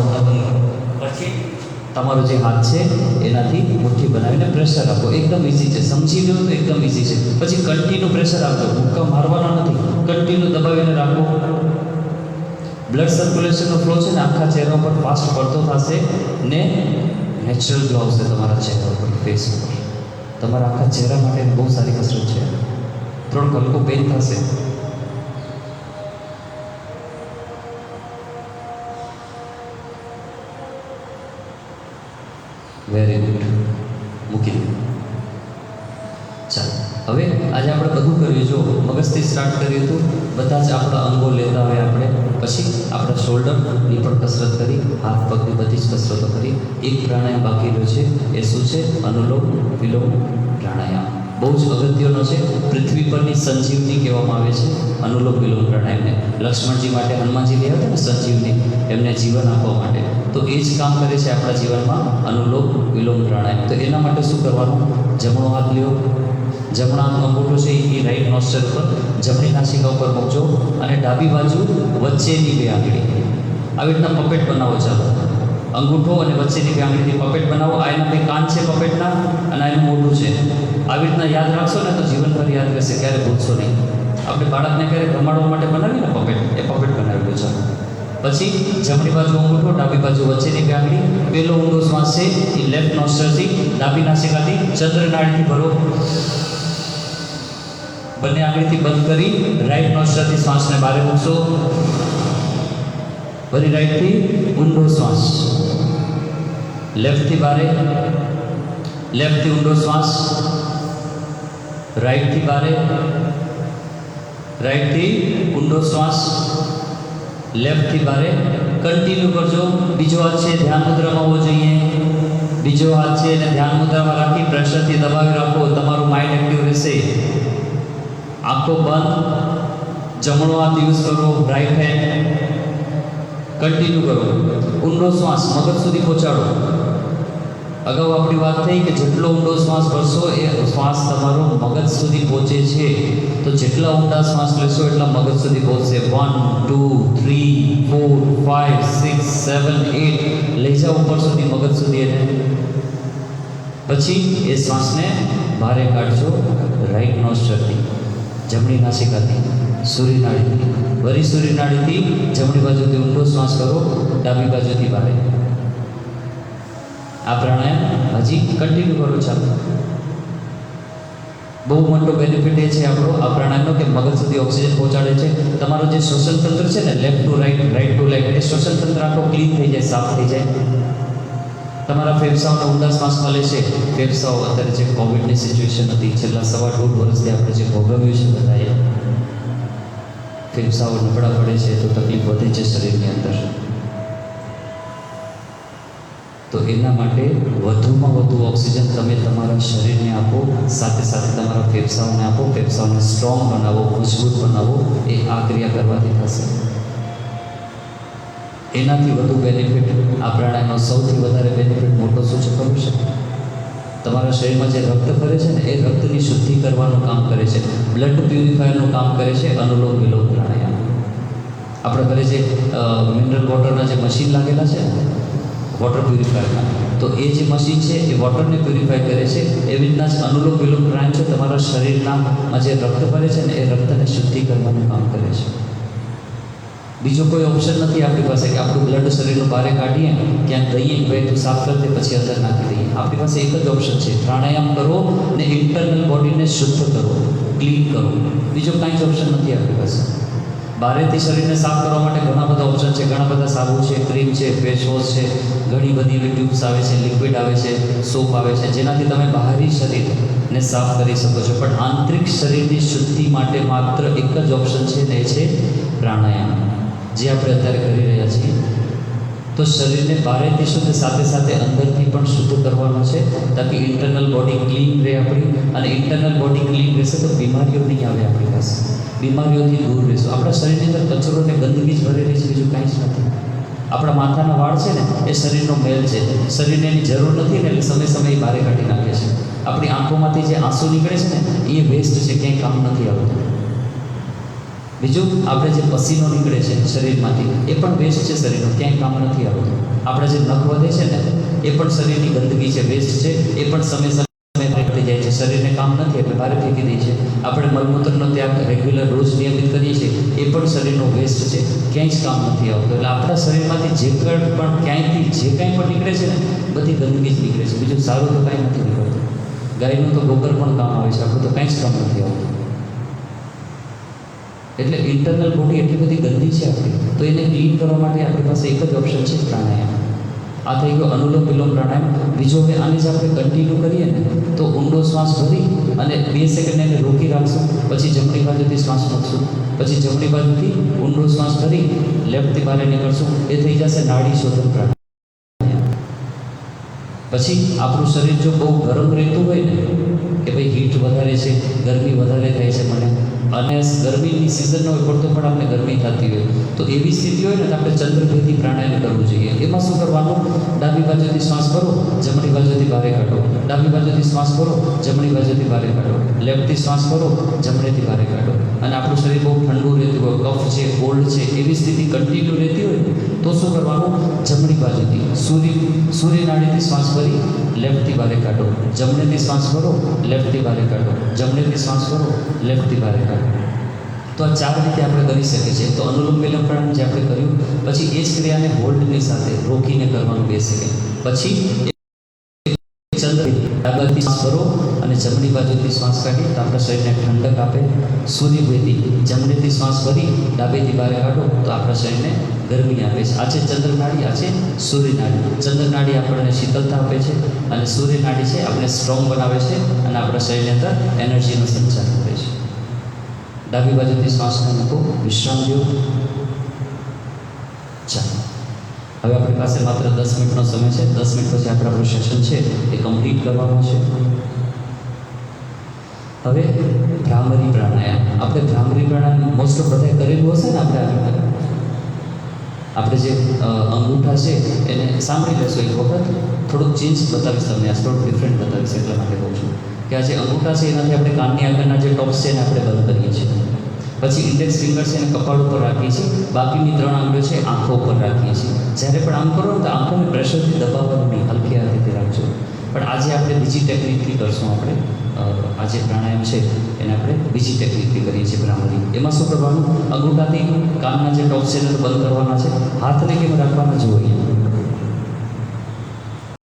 પછી તમારો જે હાથ છે એનાથી મુઠ્ઠી બનાવીને પ્રેશર આપો. એકદમ ઇઝી છે, સમજી લો તો એકદમ ઇઝી છે. પછી કન્ટિન્યુ પ્રેશર આપજો, મુક્કા મારવાના નથી, કન્ટિન્યુ દબાવીને રાખો. બ્લડ સર્ક્યુલેશનનો ફ્લો છે ને આખા ચહેરા પર ફાસ્ટ પડતો થશે ને નેચરલ ગ્લો આવશે તમારા ચહેરા ઉપર, ફેસ ઉપર. તમારા આખા ચહેરા માટે બહુ સારી કસરત છે. થોડોક હલકો પેઇન થશે. Very good. મૂકી દો. ચાલો હવે આજે આપણે બધું કર્યું. જો મગજથી સ્ટાર્ટ કર્યું હતું, બધા જ આપણા અંગો લેતા હોય આપણે, પછી આપણા શોલ્ડરની પણ કસરત કરી, હાથ પગની બધી જ કસરતો કરી. એક પ્રાણાયામ બાકી રહ્યો છે, એ શું છે? અનુલોમ વિલોમ પ્રાણાયામ. બહુ જ અગત્યનો છે. પૃથ્વી પરની સંજીવની કહેવામાં આવે છે અનુલોમ વિલોમ પ્રાણાયામને. લક્ષ્મણજી માટે હનુમાનજી લઈ આવ્યા ને સંજીવની, એમને જીવન આપવા માટે. તો એ જ કામ કરે છે આપણા જીવનમાં અનુલોમ વિલોમ પ્રાણાયામ. તો એના માટે શું કરવાનું? જમણો હાથ લ્યો, જમણા હાથનો અંગૂઠો છે એ રાઈટ નોસ્ટ્રલ ઉપર, જમણી નાસિકા ઉપર મૂકજો અને ડાબી બાજુ વચ્ચેની બે આંગળી આવી રીતના પપેટ બનાવો. ચાલો અંગૂઠો અને વચ્ચેની બે આંગળીથી પપેટ બનાવો. આ એના બે કાન છે પપેટના અને આ એનું મોઢું છે. આવી રીતના યાદ રાખશો ને તો જીવનભર યાદ રહેશે, ક્યારે ભૂલશો નહીં. આપણે બાળકને ક્યારે રમાડવા માટે બનાવીને પપેટ, એ પપેટ બનાવેલું છે. પછી જમણી બાજુ અંગૂઠો, ડાબી બાજુ વચ્ચેની બે આંગળી. પહેલો ઊંડો શ્વાસ છે એ લેફ્ટ નોસ્ટ્રલથી, ડાબી નાસિકાથી ચંદ્રનાળીથી ભરો. બંને આંગળીથી બંધ કરી રાઈટ નોસ્ટ્રલથી શ્વાસને બહાર મૂકશો. ફરી રાઈટથી ઊંડો શ્વાસ, લેફ્ટથી બહાર, લેફ્ટથી ઊંડો શ્વાસ, રાઈટથી બહાર, રાઈટથી ઊંડો શ્વાસ, લેફ્ટથી બહાર. કન્ટિન્યુ કરજો. બીજો હાથ છે ધ્યાન મુદ્રામાં હોવો જોઈએ. બીજો હાથ છે એને ધ્યાન મુદ્રામાં રાખી પ્રેશરથી દબાવી રાખો. તમારું માઇન્ડ એક્ટિવ રહેશે. આંખો બંધ, જમણો હાથ યુઝ કરો, રાઈટ હેન્ડ. કન્ટિન્યુ કરો. ઊંડો શ્વાસ મગજ સુધી પહોંચાડો. અગાઉ આપણી વાત થઈ કે જેટલો ઊંડો શ્વાસ ભરશો એ શ્વાસ તમારો મગજ સુધી પહોંચે છે. તો જેટલા ઊંડા શ્વાસ લેશો એટલા મગજ સુધી પહોંચશે. 1 2 3 4 5 6 7 8 લઈ જાઓ ઉપર સુધી, મગજ સુધી એને. પછી એ શ્વાસને બહાર કાઢજો રાઈટ નોસ્ટ્રલથી, જમણી નાસિકાથી, સૂર્યનાળીથી. વળી સૂર્યનાળીથી જમણી બાજુથી ઊંડો શ્વાસ કરો, ડાબી બાજુથી બહાર. આ પ્રાણાયામ હજી કન્ટિન્યુ કરો. ચાલો બહુ મોટો બેનિફિટ એ છે આપણો આ પ્રાણાયામનો કે મગજ સુધી ઓક્સિજન પહોંચાડે છે. તમારો જે શ્વસન તંત્ર છે ને left to right, right to left, એ શ્વસન તંત્ર આખો ક્લીન થઈ જાય, સાફ થઈ જાય. તમારા ફેફસાઓને ઊંડા શ્વાસ મળે છે. ફેફસાઓ અત્યારે જે કોવિડની સિચ્યુએશન હતી છેલ્લા 1.5 વર્ષથી આપણે જે ભોગવ્યું છે બધાએ, ફેફસાઓ નબળા પડે છે તો તકલીફ વધે છે શરીરની અંદર. તો તો એના માટે વધુમાં વધુ ઓક્સિજન તમે તમારા શરીરને આપો, સાથે સાથે તમારા ફેફસાઓને આપો, ફેફસાઓને સ્ટ્રોંગ બનાવો, મજબૂત બનાવો. એ આ ક્રિયા કરવાથી થશે. એનાથી વધુ બેનિફિટ આ પ્રાણાયામનો સૌથી વધારે બેનિફિટ મોટો શું છે ખબર છે? તમારા શરીરમાં જે રક્ત ફરે છે ને એ રક્તની શુદ્ધિ કરવાનું કામ કરે છે, બ્લડ પ્યુરિફાયરનું કામ કરે છે અનુલોમ વિલોમ પ્રાણાયામ. આપણે ઘરે જે મિનરલ વોટરના જે મશીન લાગેલા છે વોટર પ્યુરિફાયરના, તો એ જે મશીન છે એ વોટરને પ્યુરિફાય કરે છે. એવી રીતના જ અનુલોમ વિલોમ પ્રાણાયામ છે તમારા શરીરમાં જે રક્ત ફરે છે ને એ રક્તને શુદ્ધિ કરવાનું કામ કરે છે. બીજો કોઈ ઓપ્શન નથી આપણી પાસે કે આપણું બ્લડ શરીરનું બહાર કાઢીએ, ક્યાંક દઈએ કે ભાઈ તું સાફ કરી દે પછી અંદર નાખી દઈએ. આપણી પાસે એક જ ઓપ્શન છે, પ્રાણાયામ કરો ને ઇન્ટરનલ બોડીને શુદ્ધ કરો, ક્લીન કરો. બીજો કાંઈ જ ઓપ્શન નથી આપણી પાસે. બહારેથી શરીરને સાફ કરવા માટે ઘણા બધા ઓપ્શન છે, ઘણા બધા સાબુ છે, ક્રીમ છે, ફેસ વોશ છે, ઘણી બધી એવી ટ્યુબ્સ આવે છે, લિક્વિડ આવે છે, સોપ આવે છે, જેનાથી તમે બહારી શરીરને સાફ કરી શકો છો. પણ આંતરિક શરીરની શુદ્ધિ માટે માત્ર એક જ ઓપ્શન છે ને એ છે પ્રાણાયામ, જે આપણે અત્યારે કરી રહ્યા છીએ. તો શરીરને બહારેથી શુદ્ધ, સાથે સાથે અંદરથી પણ શુદ્ધ કરવાનો છે, તાકી ઇન્ટરનલ બોડી ક્લીન રહે આપણી. અને ઇન્ટરનલ બોડી ક્લીન રહેશે તો બીમારીઓ નહીં આવે આપણી પાસે, બીમારીઓથી દૂર રહેશું. આપણા શરીરની અંદર કચરો ને ગંદકી જ ભરેલી છે, બીજું કાંઈ જ નથી. આપણા માથાના વાળ છે ને એ શરીરનો મેલ છે, શરીરને એની જરૂર નથી ને એટલે સમય સમયે બહાર કાઢી નાખે છે. આપણી આંખોમાંથી જે આંસુ નીકળે છે ને એ વેસ્ટ છે, ક્યાંય કામ નથી આવતું. બીજું આપણે જે પસીનો નીકળે છે શરીરમાંથી એ પણ વેસ્ટ છે, શરીરનો ક્યાંય કામ નથી આવતું. આપણે જે નખ વધે છે ને એ પણ શરીરની ગંદકી છે, વેસ્ટ છે, એ પણ સમય સમય નીકળી જાય છે, શરીરને કામ નથી એટલે બહાર ફેંકી દે છે. આપણે મળમૂત્રનો ત્યાગ રેગ્યુલર રોજ નિયમિત કરીએ છીએ એ પણ શરીરનો વેસ્ટ છે, ક્યાંય જ કામ નથી આવતું. એટલે આપણા શરીરમાંથી જે પણ ક્યાંયથી જે કાંઈ પણ નીકળે છે ને બધી ગંદકી જ નીકળે છે, બીજું સારું તો કાંઈ નથી નીકળતું. ગાયનું તો ગોબર પણ કામ આવે છે, આપણું તો કાંઈ જ કામ નથી આવતું. એટલે ઇન્ટરનલ બોડી એટલી બધી ગંદી છે આપણી, તો એને ક્લીન કરવા માટે આપણી પાસે એક જ ઓપ્શન છે પ્રાણાયામ. આ થઈ ગયો અનુલોમ વિલોમ પ્રાણાયામ. બીજો હવે આની જ આપણે કન્ટિન્યુ કરીએ ને તો ઊંડો શ્વાસ ભરી અને 2 સેકન્ડ એને રોકી રાખશું, પછી જમણી બાજુથી શ્વાસ મૂકશું, પછી જમણી બાજુથી ઊંડો શ્વાસ ભરી લેફ્ટથી બહાર નીકળશું. એ થઈ જશે નાડી શોધન પ્રાણાયામ. પછી આપણું શરીર જો બહુ ગરમ રહેતું હોય ને કે ભાઈ હીટ વધારે છે, ગરમી વધારે થાય છે મને, અને ગરમીની સિઝન હોય પડતો પણ આપણે ગરમી થતી હોય, તો એવી સ્થિતિ હોય ને તો આપણે ચંદ્રભેદી પ્રાણાયામ કરવું જોઈએ. એમાં શું કરવાનું? ડાબી બાજુથી શ્વાસ ભરો, જમણી બાજુથી બહાર કાઢો, ડાબી બાજુથી શ્વાસ ભરો, જમણી બાજુથી બહાર કાઢો, લેફ્ટથી શ્વાસ ભરો, જમણેથી બહાર કાઢો. અને આપણું શરીર બહુ ઠંડુ રહેતું હોય, કફ છે, કોલ્ડ છે, એવી સ્થિતિ કન્ટિન્યુ રહેતી હોય તો શું કરવાનું? જમણી બાજુથી સૂર્યનાડીથી શ્વાસ ભરી લેફ્ટથી બહાર કાઢો, જમણેથી શ્વાસ ભરો, લેફ્ટથી બહાર કાઢો, જમણેથી શ્વાસ ભરો, લેફ્ટથી બહાર કાઢો. તો આ 4 રીતે આપણે કરી શકીએ છીએ. તો અનુલોમ વિલોમ પ્રાણાયામ જે આપણે કર્યું, પછી એ જ ક્રિયાને હોલ્ડની સાથે રોકીને કરવાનું 2 સેકન્ડ. પછી ચંદ્ર ડાબેથી શ્વાસ ભરો અને જમણી બાજુથી શ્વાસ કાઢી તો આપણા શરીરને ઠંડક આપે. સૂર્યભેદી જમણેથી શ્વાસ ભરી ડાબેથી બહાર કાઢો તો આપણા શરીરને ગરમી આપે છે. આ છે ચંદ્રનાડી, આ છે સૂર્યનાડી. ચંદ્રનાડી આપણને શીતળતા આપે છે અને સૂર્યનાડી છે આપણે સ્ટ્રોંગ બનાવે છે અને આપણા શરીરની અંદર એનર્જીનો સંચાર કરે છે. ડાબી બાજુથી શ્વાસને મૂકો, વિશ્રામ દો. ચાલો, હવે આપણી પાસે માત્ર 10 મિનિટનો સમય છે. 10 મિનિટ પછી આપણે આપણું સેશન છે એ કમ્પ્લીટ કરવાનું છે. હવે ભ્રામરી પ્રાણાયામ. આપણે ભ્રામરી પ્રાણાયામ મોસ્ટ ઓફ બધાએ કરેલું હશે ને. આપણે જે અંગૂઠા છે એને સાંભળી લેશો એક વખત. થોડુંક ચેન્જ બતાવીશ તમને, આ થોડુંક ડિફરન્ટ બતાવીશ એટલા માટે કહું છું કે આ જે અંગૂઠા છે એનાથી આપણે કાનની આગળના જે ટોપ્સ છે એને આપણે બંધ કરીએ છીએ. પછી ઇન્ડેક્સ ફિંગર છે એને કપાળ ઉપર રાખીએ છીએ, બાકીની 3 આંગળીઓ છે આંખો ઉપર રાખીએ છીએ. જ્યારે પણ આમ કરો તો આંખોને પ્રેશરથી દબાવવાનું નહીં, હલકી હાથેથી રાખજો. પણ આજે આપણે બીજી ટેકનિકથી કરશું. આપણે આ જે પ્રાણાયામ છે એને આપણે બીજી ટેકનિકથી કરીએ છીએ ભ્રામરી. એમાં શું કરવાનું? અંગૂઠાથી કાનના જે ટોપ્સ છે એને બંધ કરવાના છે. હાથને કેમ રાખવાના? જુઓ અહીંયા